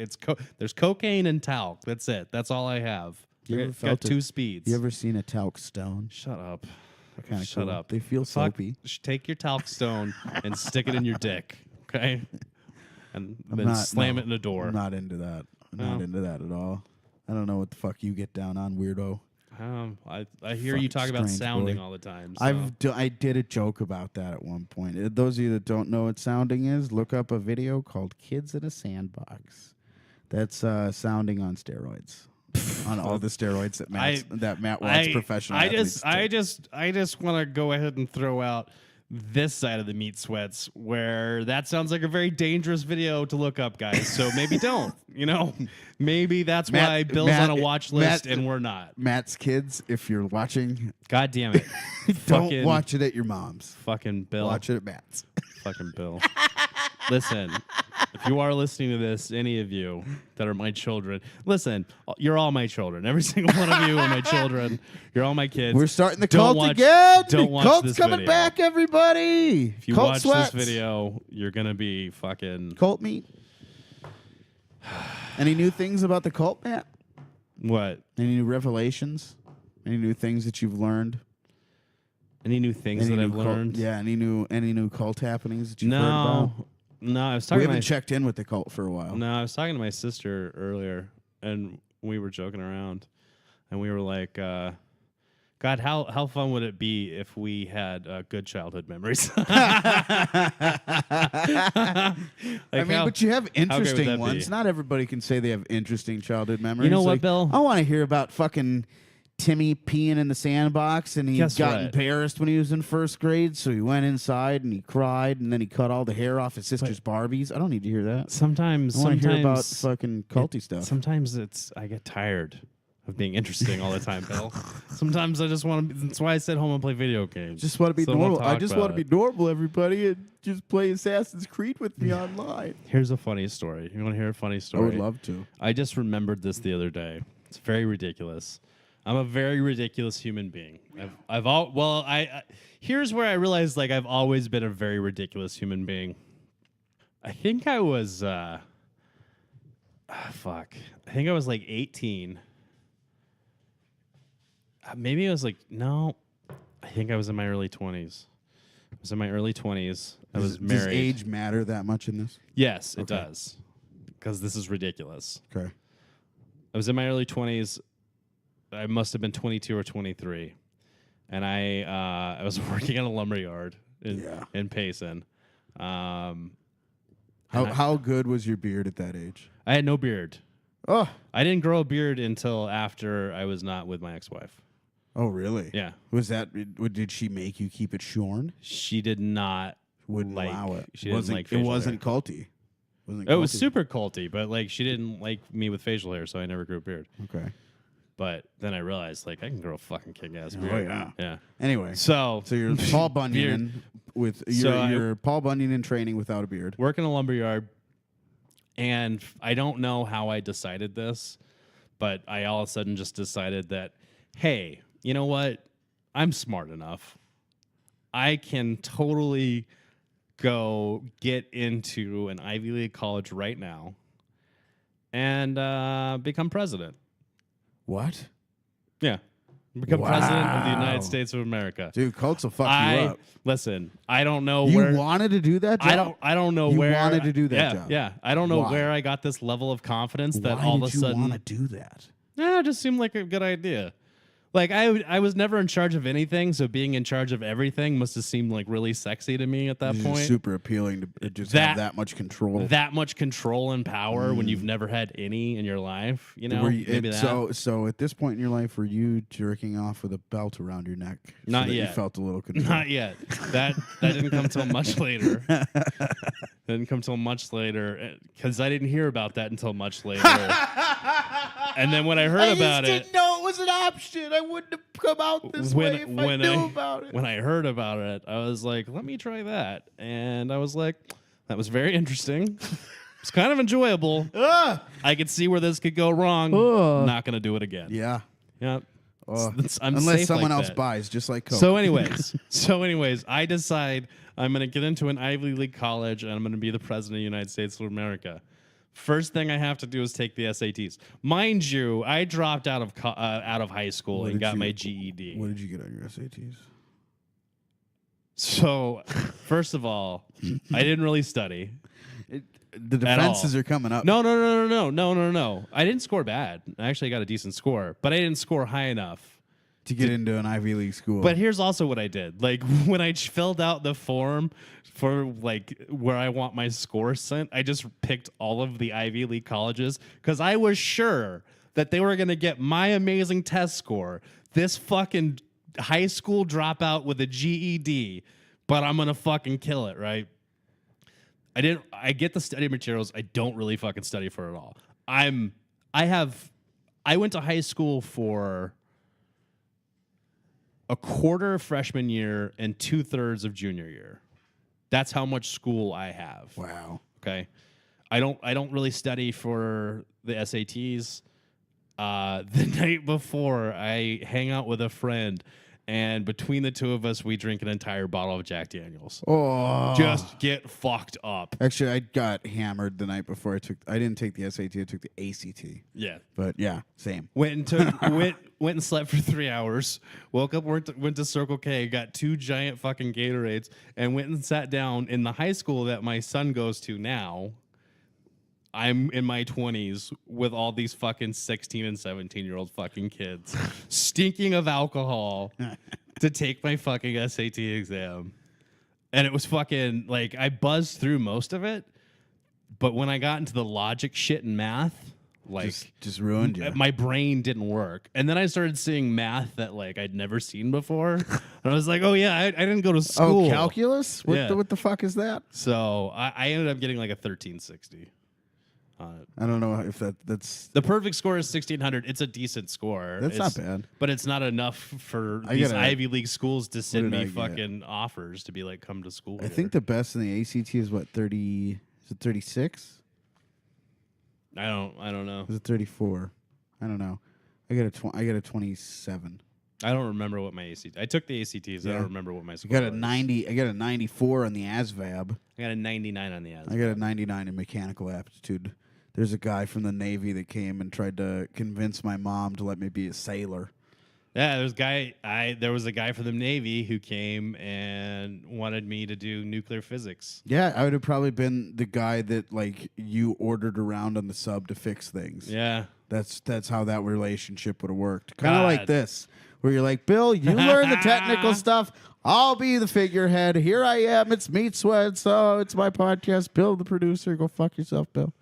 There's cocaine and talc. That's it. That's all I have. You ever Got felt two speeds. You ever seen a talc stone? Shut up. Kinda Shut cool. up. They feel soapy. Take your talc stone and stick it in your dick. Okay? And then slam it in a door. I'm not into that. I'm not into that at all. I don't know what the fuck you get down on, weirdo. I hear you talk about strange sounding boy. all the time. So. I did a joke about that at one point. Those of you that don't know what sounding is, look up a video called "Kids in a Sandbox." That's sounding on steroids, on all the steroids that Matt wants professional athletes to take. I just want to go ahead and throw out this side of the meat sweats where that sounds like a very dangerous video to look up, guys. So maybe don't. Maybe that's why Bill's on a watch list and we're not. Matt's kids, if you're watching, God damn it. don't watch it at your mom's. Fucking Bill. Watch it at Matt's. Fucking Bill. Listen, if you are listening to this, any of you that are my children, listen, you're all my children. Every single one of you are my children. You're all my kids. We're starting the Don't cult again. Don't watch Cult's this coming video. back, everybody. If you Cult watch sweats. this video, you're going to be fucking... Cult meat. Any new things about the cult, Matt? What? Any new revelations? Any new things that you've learned? Any new things that I've learned? Yeah, any new cult happenings that you've heard about? No, I was We talking to haven't my... checked in with the cult for a while. No, I was talking to my sister earlier, and we were joking around, and we were like, God, how fun would it be if we had good childhood memories? But you have interesting that ones. be? Not everybody can say they have interesting childhood memories. You know what, Like, Bill? I want to hear about fucking Timmy peeing in the sandbox, and he Guess got what? embarrassed when he was in first grade, so he went inside and he cried, and then he cut all the hair off his sister's Barbies. I don't need to hear that. Sometimes I want to hear about fucking culty stuff. Sometimes I get tired of being interesting all the time, Bill. Sometimes I just want to. That's why I sit home and play video games. Just want to be So we'll normal. I talk just about want to be normal, everybody, and just play Assassin's Creed with me online. Here's a funny story. You want to hear a funny I story? would love to. I just remembered this the other day. It's very ridiculous. I'm a very ridiculous human being. Here's where I realized like I've always been a very ridiculous human being. I think I was I think I was like 18. Maybe I was like, no. I think I was in my early 20s. I was in my early 20s. I was married. Does age matter that much in this? Yes, it does. Because this is ridiculous. Okay. I was in my early 20s. I must have been 22 or 23. And I was working in a lumberyard in Payson. How good was your beard at that age? I had no beard. Oh. I didn't grow a beard until after I was not with my ex-wife. Oh, really? Yeah. Was that? Did she make you keep it shorn? She did not. Wouldn't like, allow it. She didn't like It facial wasn't hair. culty. It was super culty, but like she didn't like me with facial hair, so I never grew a beard. Okay. But then I realized like I can grow a fucking kick-ass beard. Oh yeah. Yeah. Anyway, So you're Paul Bunyan with you're Paul Bunyan in training without a beard. Work in a lumberyard, and I don't know how I decided this, but I all of a sudden just decided that, hey, you know what? I'm smart enough. I can totally go get into an Ivy League college right now and become president. What? Yeah. Become president of the Wow. United States of America. Dude, cults will fuck you up. Listen, I don't know You where wanted to do that job? I don't know You where wanted to do that yeah, job? Yeah. I don't know Why? where I got this level of confidence that Why all did of a sudden you want to do that? it just seemed like a good idea. Like I was never in charge of anything, so being in charge of everything must have seemed like really sexy to me at that It's point. super appealing to just have that much control. That much control and power when you've never had any in your life, you know? Maybe that. So at this point in your life, were you jerking off with a belt around your neck? Not so that yet. You felt a little control. Not yet. That didn't come till much later. Didn't come till much later because I didn't hear about that until much later. And then when I heard about it, didn't know it was an option. I wouldn't have come out this way if I knew about it. When I heard about it, I was like, let me try that. And I was like, that was very interesting. It's kind of enjoyable. I could see where this could go wrong. Not going to do it again. Yeah. Yep. I'm Unless safe someone like else that. buys, just like Coke. So anyways, I decide I'm going to get into an Ivy League college and I'm going to be the president of the United States of America. First thing I have to do is take the SATs. Mind you, I dropped out of high school and got my GED. What did you get on your SATs? So, first of all, I didn't really study. The defenses are coming up. No. I didn't score bad. I actually got a decent score, but I didn't score high enough to get into an Ivy League school. But here's also what I did. Like when I filled out the form for like where I want my score sent, I just picked all of the Ivy League colleges because I was sure that they were going to get my amazing test score, this fucking high school dropout with a GED, but I'm going to fucking kill it, right? I get the study materials. I don't really fucking study for it all. I went to high school for a quarter of freshman year and 2/3 of junior year. That's how much school I have. Wow. Okay. I don't really study for the SATs. The night before, I hang out with a friend, and between the two of us, we drink an entire bottle of Jack Daniels. Oh. Just get fucked up. Actually, I got hammered the night before I didn't take the SAT, I took the ACT. Yeah. But yeah, same. Went and slept for 3 hours. Woke up, went to Circle K, got 2 giant fucking Gatorades, and went and sat down in the high school that my son goes to now. I'm in my 20s with all these fucking 16 and 17-year-old fucking kids stinking of alcohol to take my fucking SAT exam. And it was fucking, like, I buzzed through most of it, but when I got into the logic shit and math, like... Just ruined you. My brain didn't work. And then I started seeing math that, like, I'd never seen before. And I was like, oh, yeah, I didn't go to school. Oh, calculus? What, Yeah. what the fuck is that? So I ended up getting, like, a 1360. on it. I don't know if that's The perfect score is 1,600. It's a decent score. That's not bad. But it's not enough for these Ivy League schools to send me I fucking offers to be like, come to school. I think the best in the ACT is what, 30? Is it 36? I don't know. Is it 34? I don't know. I got a 27. I don't remember what my ACT. I took the ACTs. Yeah. I don't remember what my I score got a was. 90. I got a 94 on the ASVAB. I got a 99 on the ASVAB. I got a 99 in mechanical aptitude. There's a guy from the Navy that came and tried to convince my mom to let me be a sailor. Yeah, there was a guy from the Navy who came and wanted me to do nuclear physics. Yeah, I would have probably been the guy that like you ordered around on the sub to fix things. Yeah. That's how that relationship would have worked. Kind of like God. this, where you're like, Bill, you learn the technical stuff. I'll be the figurehead. Here I am. It's Meat Sweat. So it's my podcast. Bill, the producer. Go fuck yourself, Bill.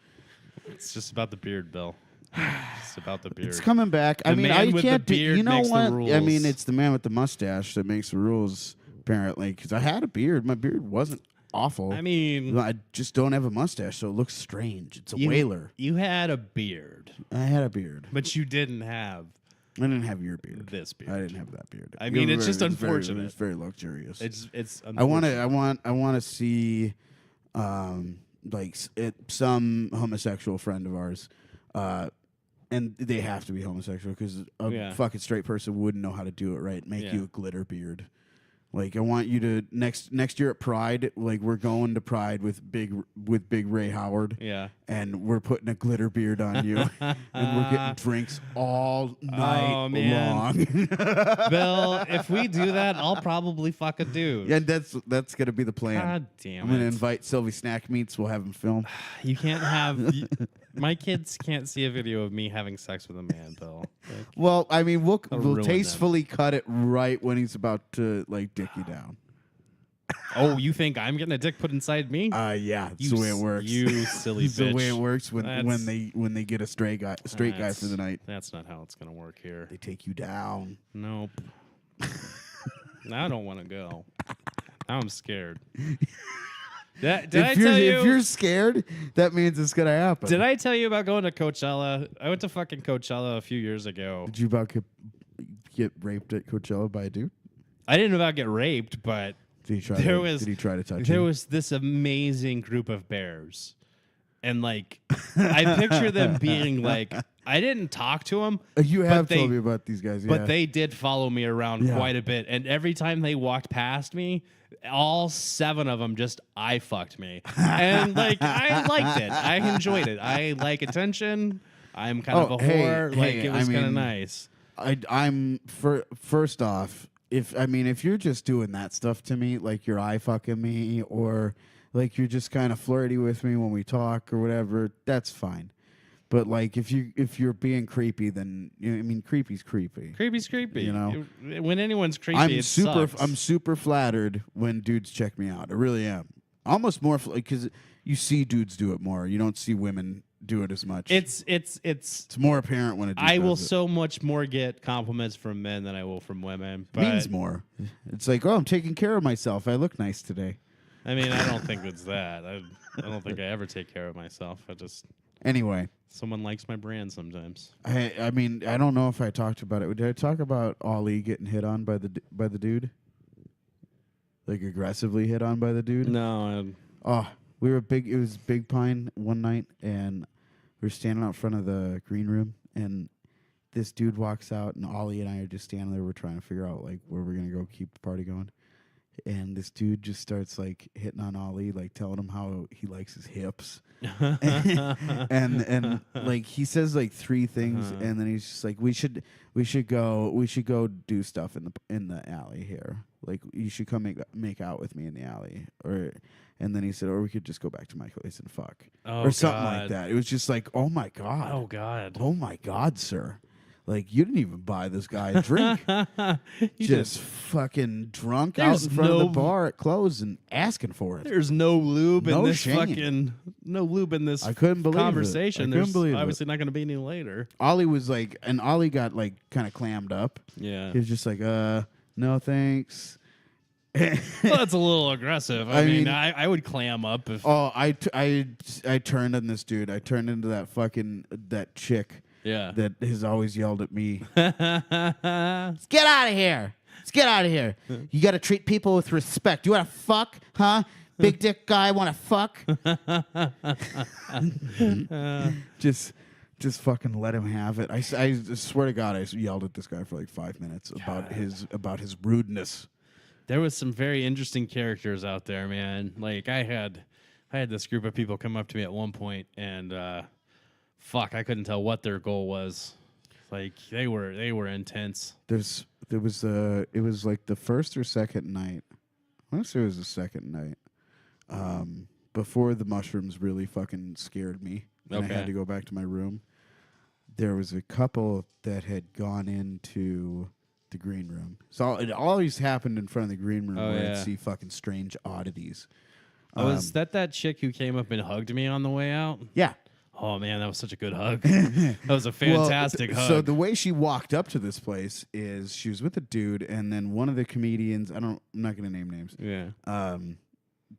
It's just about the beard, Bill. It's about the beard. It's coming back. The man with the can't do. beard You know makes the what? rules. I mean, it's the man with the mustache that makes the rules. Apparently, because I had a beard. My beard wasn't awful. I mean, I just don't have a mustache, so it looks strange. It's a whaler. You had a beard, I had a beard. but you didn't have I didn't have your beard. this beard. I didn't have that beard. I mean, it's just unfortunate. It's very luxurious. It's. I want to see, some homosexual friend of ours, and they have to be homosexual because a fucking straight person wouldn't know how to do it right. Make you a glitter beard. Like I want you to next year at Pride. Like we're going to Pride with Big Ray Howard. Yeah. And we're putting a glitter beard on you, and we're getting drinks all night long. Bill, if we do that, I'll probably fuck a dude. Yeah, that's gonna be the plan. God damn I'm gonna it. invite Sylvie Snack Meats. We'll have him film. You can't have. My kids can't see a video of me having sex with a man, Bill. Like, Well, I mean, we'll ruin tastefully cut it right when he's about to like dick you down. oh, you think I'm getting a dick put inside me? Yeah, that's the way it works. You silly It's bitch. the way it works when they get a straight guy for the night. That's not how it's gonna work here. They take you down. Nope. Now I don't want to go. Now I'm scared. Did I tell you? If you're scared, that means it's gonna happen. Did I tell you about going to Coachella? I went to fucking Coachella a few years ago. Did you about get raped at Coachella by a dude? I didn't about get raped, but Did he try to touch there you? was this amazing group of bears. And like I picture them being like, I didn't talk to them. You have told me about these guys, But they did follow me around Yeah. quite a bit. And every time they walked past me, all 7 of them just eye fucked me. And like I liked it. I enjoyed it. I like attention. I'm kind of a whore. It was kind of nice. I'm first off, if you're just doing that stuff to me, like you're eye fucking me, or like you're just kind of flirty with me when we talk or whatever, that's fine. But like if you're being creepy, then creepy's creepy. Creepy's creepy. You know? When anyone's creepy, sucks. I'm super flattered when dudes check me out. I really am. Almost more because you see dudes do it more. You don't see women do it as much. It's more apparent when a dude I will does it. so much more get compliments from men than I will from women. But Means more. It's like, oh, I'm taking care of myself. I look nice today. I mean, I don't think it's that. I don't think I ever take care of myself. Anyway, someone likes my brand sometimes. I mean, I don't know if I talked about it. Did I talk about Ollie getting hit on by the dude? Like aggressively hit on by the dude? No. We were it was Big Pine one night, and we were standing out front of the green room, and this dude walks out, and Ollie and I are just standing there. We're trying to figure out like where we're gonna go keep the party going. And this dude just starts like hitting on Ollie, like telling him how he likes his hips, and like he says like 3 things, and then he's just like, we should go do stuff in the alley here. Like you should come make out with me in the alley, and then he said, or we could just go back to my place and fuck, or something like that. It was just like, oh my god, sir. Like, you didn't even buy this guy a drink. just fucking drunk out in front of the bar at close and asking for it. There's no lube in this shame. no lube in this I couldn't believe conversation. It. I couldn't believe obviously not going to be any later. Ollie was like, and Ollie got like kind of clammed up. Yeah. He was just like, no thanks. Well, that's a little aggressive. I mean, I would clam up if. Oh, I turned on this dude. I turned into that chick. Yeah. That has always yelled at me. Let's get out of here. Let's get out of here. You got to treat people with respect. You want to fuck, huh? Big dick guy want to fuck? Just fucking let him have it. I swear to God, I yelled at this guy for like 5 minutes about his rudeness. There was some very interesting characters out there, man. Like I had this group of people come up to me at one point, and I couldn't tell what their goal was. Like they were intense. It was like the first or second night. I want to say it was the second night. Before the mushrooms really fucking scared me, and I had to go back to my room. There was a couple that had gone into the green room. So it always happened in front of the green room where I'd see fucking strange oddities. Was that chick who came up and hugged me on the way out? Yeah. Oh man, that was such a good hug. That was a fantastic hug. So the way she walked up to this place is she was with a dude, and then one of the comedians, I'm not going to name names. Yeah.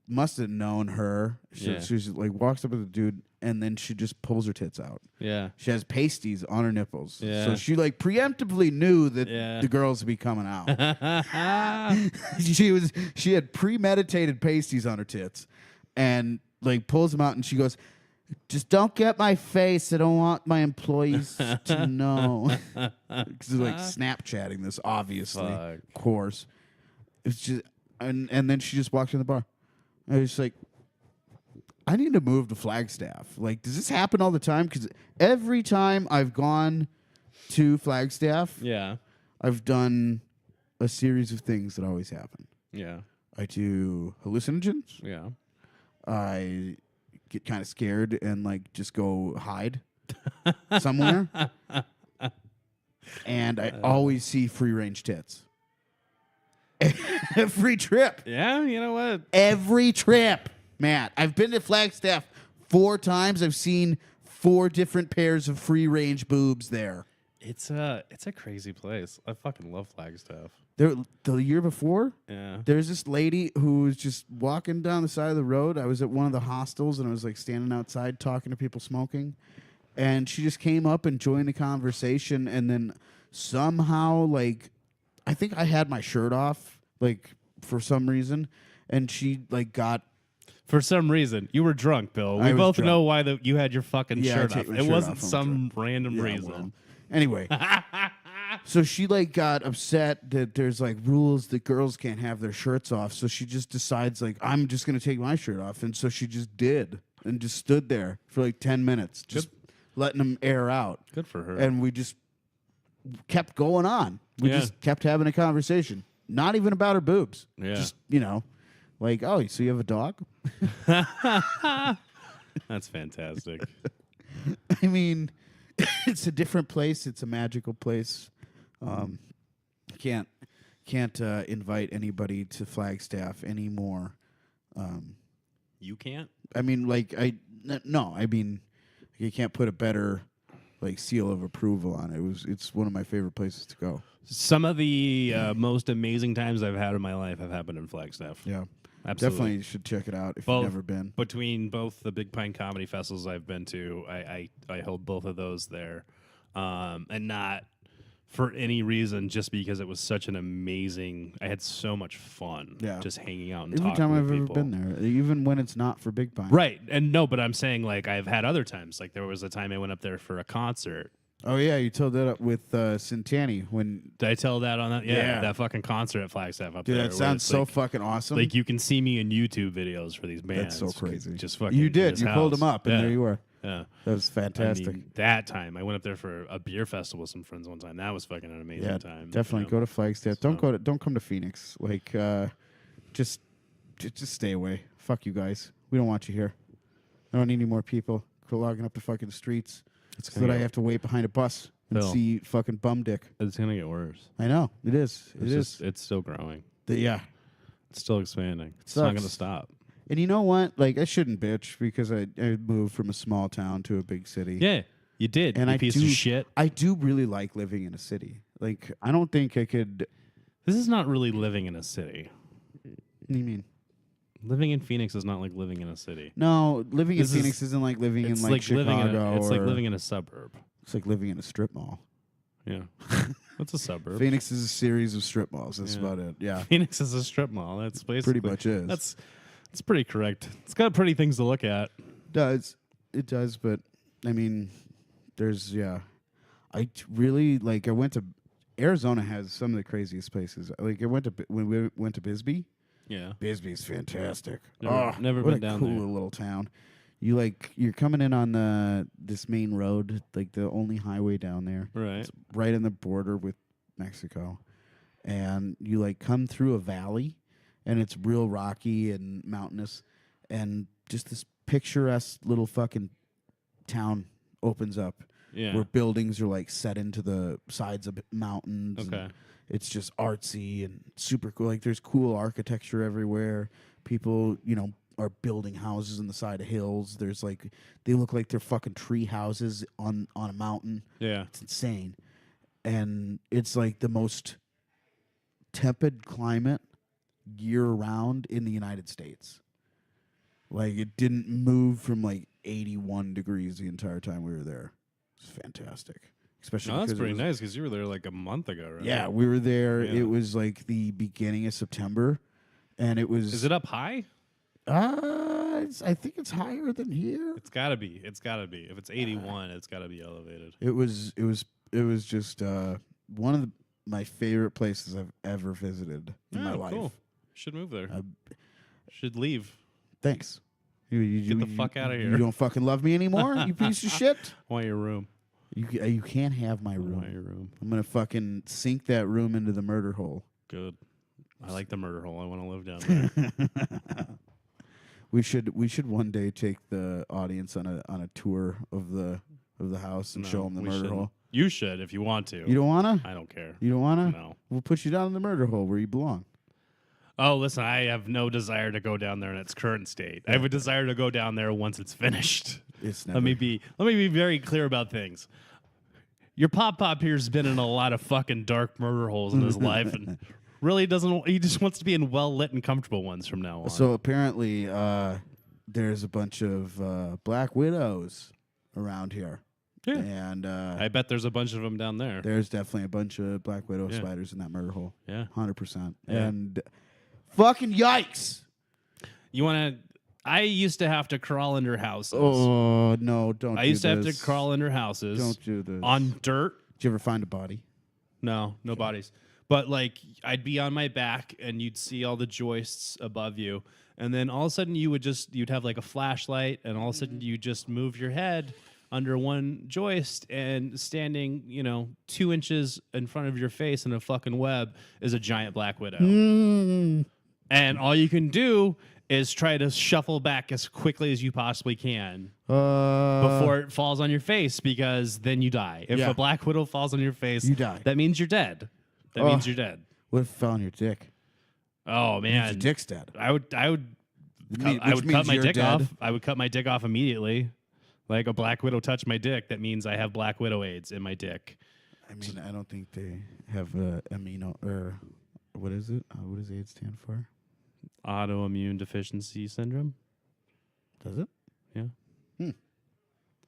Must have known her. She like walks up with the dude, and then she just pulls her tits out. Yeah. She has pasties on her nipples. Yeah. So she like preemptively knew that the girls would be coming out. She had premeditated pasties on her tits, and like pulls them out, and she goes, "Just don't get my face. I don't want my employees to know." Because like Snapchatting this, obviously, of course. It's just, and then she just walks in the bar. I was like, I need to move to Flagstaff. Like, does this happen all the time? Because every time I've gone to Flagstaff, I've done a series of things that always happen. Yeah. I do hallucinogens. Yeah. I get kind of scared and like just go hide somewhere. And I always see free range tits. Every trip. Yeah, you know what? Every trip, Matt. I've been to Flagstaff 4 times. I've seen 4 different pairs of free range boobs there. It's a crazy place. I fucking love Flagstaff. The year before, there's this lady who was just walking down the side of the road. I was at one of the hostels, and I was like standing outside talking to people smoking, and she just came up and joined the conversation, and then somehow, like, I think I had my shirt off, like, for some reason, and she like got. For some reason, you were drunk, Bill. We both know why you had your fucking shirt off. It wasn't some random reason. Well. Anyway, so she like got upset that there's like rules that girls can't have their shirts off. So she just decides like, I'm just gonna take my shirt off, and so she just did, and just stood there for like 10 minutes, just letting them air out. Good for her. And we just kept going on. We just kept having a conversation. Not even about her boobs. Yeah. Just, like, oh, so you have a dog? That's fantastic. I mean, it's a different place. It's a magical place. Can't invite anybody to Flagstaff anymore. You can't? I mean, like, no. I mean, you can't put a better like seal of approval on it. It's one of my favorite places to go. Some of the most amazing times I've had in my life have happened in Flagstaff. Yeah. Absolutely. Definitely should check it out if you've never been. Between both the Big Pine Comedy Festivals I've been to, I held both of those there. And not for any reason, just because it was such an amazing, I had so much fun just hanging out and talking with people. Every time I've ever been there, even when it's not for Big Pine. Right. And no, but I'm saying like I've had other times. Like there was a time I went up there for a concert. Oh, yeah, you told that up with Sintani. Did I tell that on that? Yeah, that fucking concert at Flagstaff up there. Dude, that sounds so fucking awesome. Like, you can see me in YouTube videos for these bands. That's so crazy. Just fucking You did. You pulled them up, and there you were. Yeah. That was fantastic. I mean, that time, I went up there for a beer festival with some friends one time. That was fucking an amazing time. Definitely go to Flagstaff. Don't come to Phoenix. Like, just stay away. Fuck you guys. We don't want you here. I don't need any more people clogging up the fucking streets. So that I have to wait behind a bus and see fucking bum dick. It's gonna get worse. I know it is. It's still growing. Yeah, it's still expanding. It's not gonna stop. And you know what? Like, I shouldn't bitch because I moved from a small town to a big city. Yeah, you did. And you piece of shit. I do really like living in a city. Like, I don't think I could. This is not really living in a city. What do you mean? Living in Phoenix is not like living in a city. No, living in This Phoenix isn't like living in It's like like living in Chicago. it's like or- living in a suburb. It's like living in a strip mall. Yeah. That's a suburb. Phoenix is a series of strip malls. That's Yeah. about it. Yeah, Phoenix is a strip mall. That's basically pretty much is. That's pretty correct. It's got pretty things to look at. It does, but I mean, there's I really like. I went to Arizona has some of the craziest places. Like I went to when we went to Bisbee. Yeah. Bisbee's fantastic. Never what been a down cool there. little town. You're coming in on this main road, like the only highway down there. Right. It's right on the border with Mexico, and you like come through a valley, and it's real rocky and mountainous, and just this picturesque little fucking town opens up. Yeah. Where buildings are like set into the sides of mountains. Okay. And it's just artsy and super cool. Like there's cool architecture everywhere. People, are building houses on the side of hills. There's like they look like they're fucking tree houses on a mountain. Yeah. It's insane. And it's like the most tepid climate year round in the United States. Like it didn't move from like 81 degrees the entire time we were there. It's fantastic. Especially No, that's because pretty nice because you were there like a month ago, right? Yeah, we were there. Yeah. It was like the beginning of September, and it was. Is it up high? I think it's higher than here. It's gotta be. It's gotta be. If it's 81, it's gotta be elevated. It was just one of my favorite places I've ever visited in my life. Cool. Should move there. Should leave. Thanks. You Get the fuck outta here. You don't fucking love me anymore, you piece of shit. I want your room. You can't have my I want room. your room. I'm gonna fucking sink that room into the murder hole. Good. I like the murder hole. I want to live down there. We should one day take the audience on a tour of the house and No, show them the we murder shouldn't. hole. You should if you want to. You don't wanna? I don't care. You don't wanna? No. We'll put you down in the murder hole where you belong. Oh, listen, I have no desire to go down there in its current state. I have a desire to go down there once it's finished. It's never. Let me be very clear about things. Your pop here's been in a lot of fucking dark murder holes in his life and really doesn't he just wants to be in well lit and comfortable ones from now on. So apparently, there's a bunch of black widows around here. Yeah. And I bet there's a bunch of them down there. there's definitely a bunch of black widow Yeah. spiders in that murder hole. Yeah. 100%. Yeah. And fucking yikes! You want to I used to have to crawl under houses. Oh no! Don't. I used to have to crawl under houses. Don't do this. On dirt. Did you ever find a body? No bodies. But like I'd be on my back and you'd see all the joists above you. And then all of a sudden you'd have like a flashlight and all of a sudden you just move your head under one joist and standing, 2 inches in front of your face in a fucking web is a giant black widow. And all you can do is try to shuffle back as quickly as you possibly can before it falls on your face, because then you die. If Yeah. a black widow falls on your face, You die. That means you're dead. That means you're dead. What if it fell on your dick? Oh Your man, dick's dead. I would Which cut means my you're dick dead. off. I would cut my dick off immediately. Like a black widow touched my dick, that means I have black widow AIDS in my dick. I mean, I don't think they have amino or what is it? What does AIDS stand for? Autoimmune deficiency syndrome. Does it? Yeah.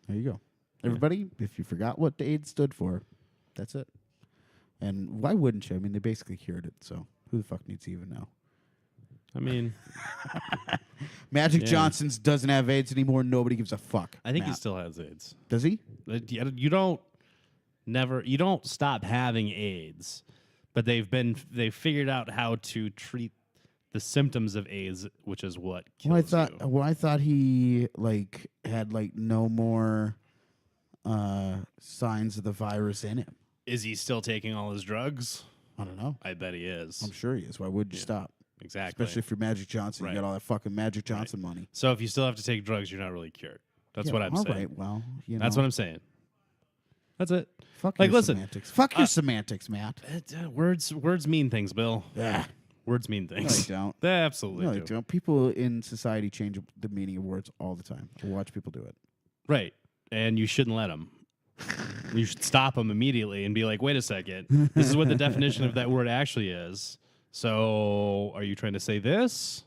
There you go. Everybody, if you forgot what the AIDS stood for, that's it. And why wouldn't you? I mean, they basically cured it, so who the fuck needs to even know? I mean, Magic Yeah. Johnson's doesn't have AIDS anymore. Nobody gives a fuck. I think he Matt. still has AIDS. Does he? You don't stop having AIDS, but they've figured out how to treat the symptoms of AIDS, which is what kills you. I thought he had no more signs of the virus in him. Is he still taking all his drugs? I don't know. I bet he is. I'm sure he is. Why would you stop? Exactly. Especially if you're Magic Johnson, Right. you got all that fucking Magic Johnson money. So if you still have to take drugs, you're not really cured. That's what I'm all saying. right, well, That's what I'm saying. That's it. Fuck Like, your listen, semantics. Fuck your semantics, Matt. Words mean things, Bill. Yeah. Words mean No, things. they don't. They absolutely No, do. they don't. People in society change the meaning of words all the time. I watch people do it. Right. And you shouldn't let them. You should stop them immediately and be like, wait a second. This is what the definition of that word actually is. So, are you trying to say this,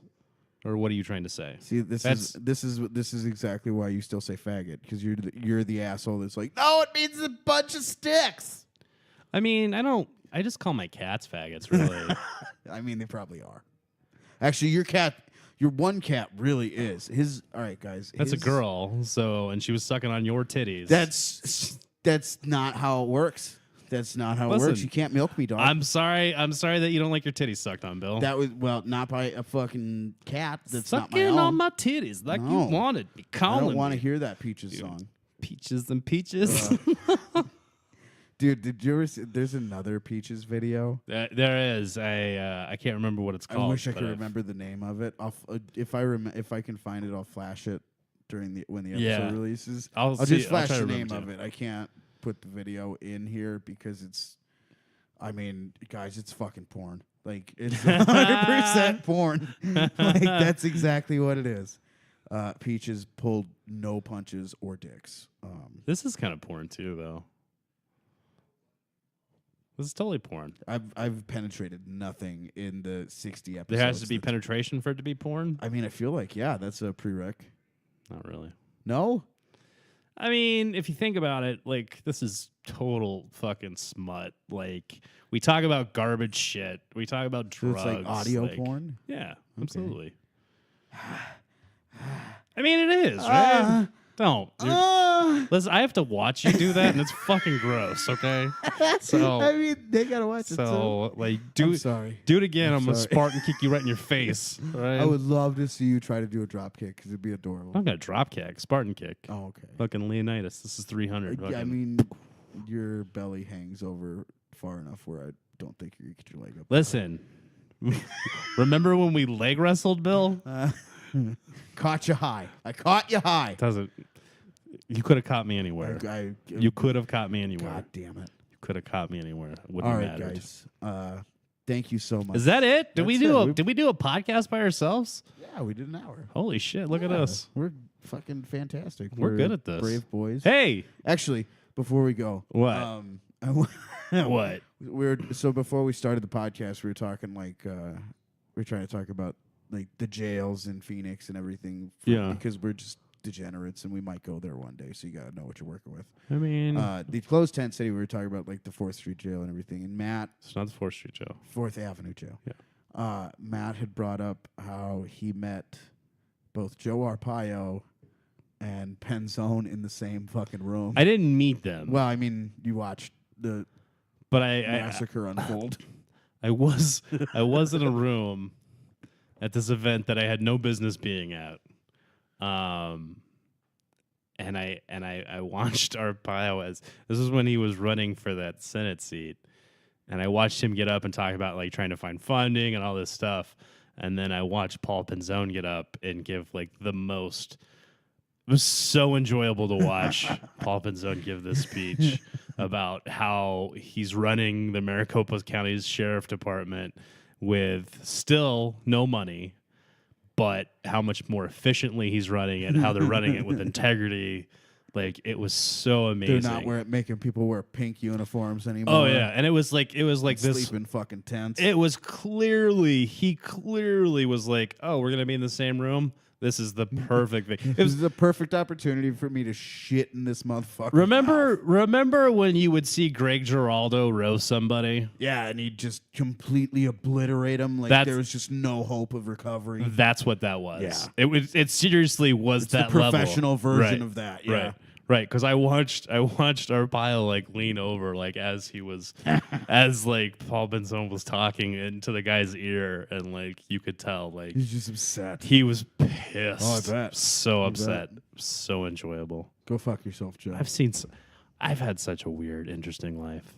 or what are you trying to say? See, this is exactly why you still say faggot, because you're the asshole that's like, no, it means a bunch of sticks. I mean, I don't. I just call my cats faggots, really. I mean, they probably are. Actually, your one cat really is. All right, guys. That's a girl. So, and she was sucking on your titties. That's not how it works. That's not how it works. You can't milk me, dog. I'm sorry that you don't like your titties sucked on, Bill. That was not by a fucking cat. That's sucking not my own. on my titties like you wanted me. I don't want to hear that Peaches song. Peaches and peaches. Dude, did you ever see? There's another Peaches video. There is. I can't remember what it's called. I wish I could remember the name of it. If I can find it, I'll flash it when the episode releases. I'll just flash the name of it. I can't put the video in here because I mean, guys, it's fucking porn. Like, it's 100% porn. Like, that's exactly what it is. Peaches pulled no punches or dicks. This is kind of porn too, though. This is totally porn. I've penetrated nothing in the 60 episodes. There has to be penetration for it to be porn? I mean, I feel like, yeah, that's a prereq. Not really. No? I mean, if you think about it, like, this is total fucking smut. Like, we talk about garbage shit. We talk about drugs. So it's like audio porn? Yeah, absolutely. I mean, it is, right? Don't. Listen, I have to watch you do that, and it's fucking gross, okay? So I mean, they gotta watch it. So, like, I'm sorry. Do it again. I'm gonna Spartan kick you right in your face. Right? I would love to see you try to do a drop kick because it'd be adorable. I'm gonna drop kick, Spartan kick. Oh, okay. Fucking Leonidas. This is 300. I mean, your belly hangs over far enough where I don't think you get your leg up. Listen, remember when we leg wrestled, Bill? Caught you high. I caught you high. You could have caught me anywhere. You could have caught me anywhere. God damn it. You could have caught me anywhere. It wouldn't have mattered. Guys. Thank you so much. Is that it? Did we do a podcast by ourselves? Yeah, we did an hour. Holy shit! Look at us. We're fucking fantastic. We're good at this. Brave boys. Hey, actually, before we go, what? What? So before we started the podcast, we were talking like we were trying to talk about like the jails in Phoenix and everything. Because we're just degenerates and we might go there one day. So you gotta know what you're working with. I mean, the closed tent city. We were talking about like the 4th Street jail and everything. And Matt, it's not the 4th Street jail. 4th Avenue jail. Yeah. Matt had brought up how he met both Joe Arpaio and Penzone in the same fucking room. I didn't meet them. Well, I mean, you watched the massacre unfold. I was in a room at this event that I had no business being at. And I watched Arpaio as this was when he was running for that Senate seat. And I watched him get up and talk about like trying to find funding and all this stuff. And then I watched Paul Penzone get up and give like the most. It was so enjoyable to watch Paul Penzone give this speech about how he's running the Maricopa County's Sheriff Department with still no money, but how much more efficiently he's running it, how they're running it with integrity. Like, it was so amazing. They're not making people wear pink uniforms anymore. Oh yeah, and it was like this sleep in fucking tents. It was he clearly was like, oh, we're gonna be in the same room. This is the perfect thing. It was the perfect opportunity for me to shit in this motherfucker. Remember when you would see Greg Giraldo roast somebody? Yeah, and he'd just completely obliterate him. Like there was just no hope of recovery. That's what that was. Yeah. It seriously was it's that the professional version of that. Yeah. Right, because I watched Arpaio like lean over like as he was as like Paul Penzone was talking into the guy's ear, and like you could tell like he's just upset. He was pissed. Oh, I bet. So upset. So enjoyable. Go fuck yourself, Joe. I've had such a weird, interesting life.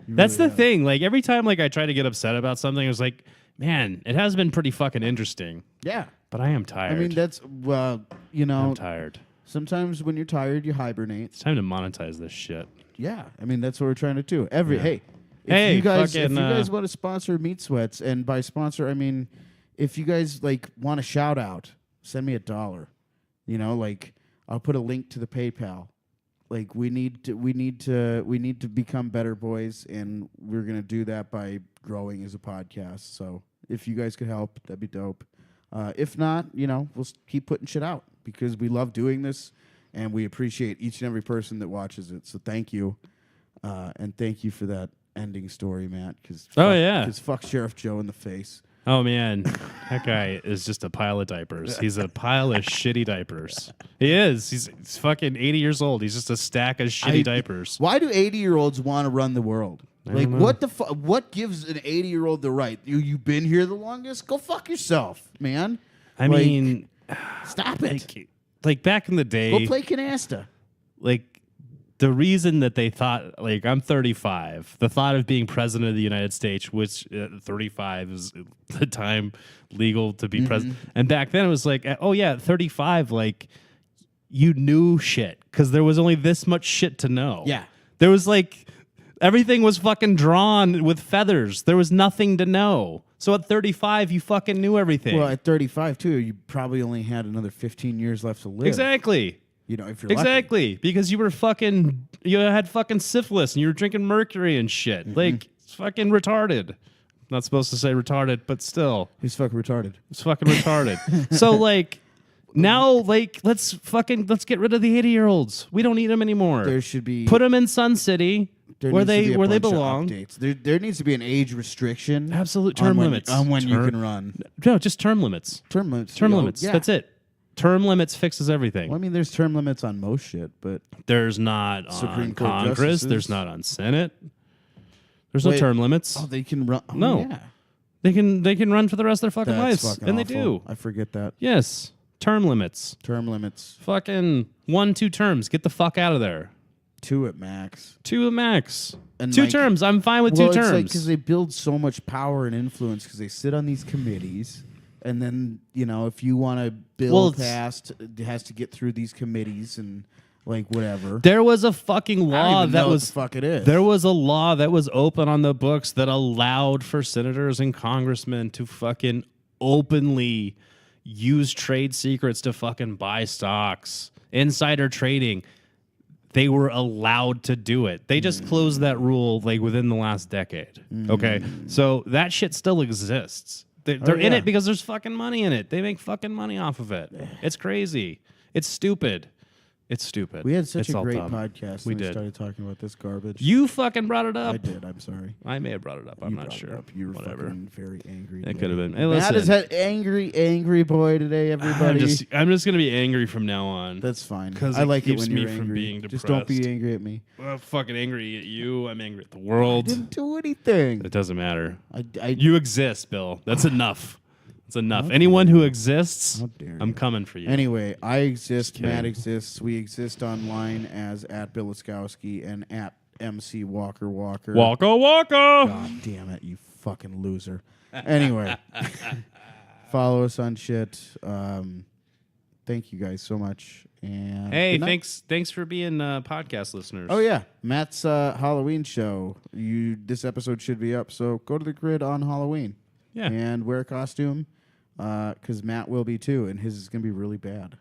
That's the thing. Like every time like I try to get upset about something, I was like, man, it has been pretty fucking interesting. Yeah. But I am tired. I mean, I'm tired. Sometimes when you're tired, you hibernate. It's time to monetize this shit. Yeah, I mean that's what we're trying to do. If you guys want to sponsor Meat Sweats, and by sponsor I mean if you guys like want a shout out, send me $1. You know, like I'll put a link to the PayPal. Like we need to become better boys, and we're gonna do that by growing as a podcast. So if you guys could help, that'd be dope. If not, we'll keep putting shit out because we love doing this and we appreciate each and every person that watches it. So thank you. And thank you for that ending story, Matt. Because fuck Sheriff Joe in the face. Oh, man. That guy is just a pile of diapers. He's a pile of shitty diapers. He is. He's fucking 80 years old. He's just a stack of shitty diapers. Why do 80-year-olds want to run the world? Like, what gives an 80-year-old the right? You've been here the longest? Go fuck yourself, man. I mean... Stop it. Like, back in the day... Go play canasta. Like, the reason that they thought, like, I'm 35, the thought of being president of the United States, which 35 is the time legal to be president. And back then it was like, oh, yeah, at 35, like, you knew shit because there was only this much shit to know. Yeah. There was, like, everything was fucking drawn with feathers. There was nothing to know. So at 35, you fucking knew everything. Well, at 35, too, you probably only had another 15 years left to live. Exactly. If you're exactly, lucky. Because you had fucking syphilis and you were drinking mercury and shit. Like, it's fucking retarded. Not supposed to say retarded, but still. He's fucking retarded. It's fucking retarded. So, like, now, like, let's get rid of the 80-year-olds. We don't need them anymore. There should be... Put them in Sun City where they belong. There needs to be an age restriction. Absolute term limits. On when you can run. No, just term limits. Term limits. Term limits. Yeah. That's it. Term limits fixes everything. Well, I mean, there's term limits on most shit, but... There's not Supreme on Court Congress. justices. There's not on Senate. There's no term limits. Oh, they can run... Oh, no. Yeah. They can run for the rest of their fucking That's lives. fucking And awful. they do. I forget that. Yes. Term limits. Term limits. Fucking 1-2 terms. Get the fuck out of there. 2 at max. 2 at max. And 2 terms. I'm fine with 2 terms. Because they build so much power and influence because they sit on these committees. And then, if you want to bill passed, it has to get through these committees and, like, whatever. There was a fucking law that was... what the fuck it is. There was a law that was open on the books that allowed for senators and congressmen to fucking openly use trade secrets to fucking buy stocks. Insider trading. They were allowed to do it. They just closed that rule, like, within the last decade. Okay? So that shit still exists. They're in it because there's fucking money in it. They make fucking money off of it. It's crazy. It's stupid. It's stupid. We had such a great dumb. podcast. We when did. Started talking about this garbage. You fucking brought it up. I did. I'm sorry. I may have brought it up. I'm not brought it sure. up. You were Whatever. fucking very angry. That could have been. Hey, Matt listen, is an angry boy today, everybody. I'm just gonna be angry from now on. That's fine. 'Cause I it like it keeps when me you're from angry. being Just don't be depressed. angry at me. I'm fucking angry at you. I'm angry at the I world. didn't do anything. It doesn't matter. I You exist, Bill. That's enough. It's enough. Anyone who exists, How dare I'm you. coming for you. Anyway, I exist. kidding. Matt exists. We exist online as @Bilaskowski and @MC Walker. Waka. God damn it, you fucking loser. Anyway, follow us on shit. Thank you guys so much. And Hey, good night. thanks for being podcast listeners. Oh yeah, Matt's Halloween show. This episode should be up, so go to the grid on Halloween. Yeah. And wear a costume, because Matt will be too, and his is gonna be really bad.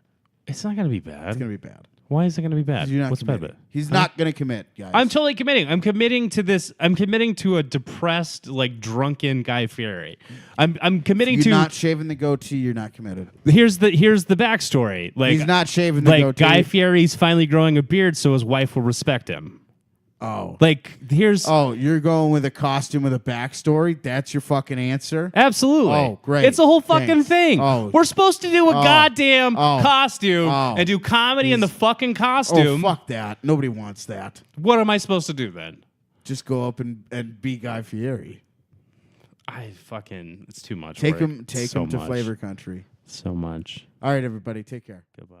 It's not gonna be bad. It's gonna be bad. Why is it gonna be bad? 'Cause you're not What's bad committing. about it? He's not gonna commit, guys. I'm totally committing. I'm committing to this. I'm committing to a depressed, like drunken Guy Fieri. I'm committing You're to. not shaving the goatee. You're not committed. Here's the backstory. Like He's not shaving the like goatee. Guy Fieri's finally growing a beard, so his wife will respect him. Oh. Like here's You're going with a costume with a backstory? That's your fucking answer? absolutely. Oh, great. It's a whole fucking Thanks. thing. Oh. We're supposed to do a goddamn costume Oh. and do comedy in the fucking Oh, costume. fuck that. Nobody wants that. What am I supposed to do then? Just go up and be Guy Fieri. It's too much. Take work. him So to much. Flavor Country. So much. All right, everybody. Take care. Goodbye.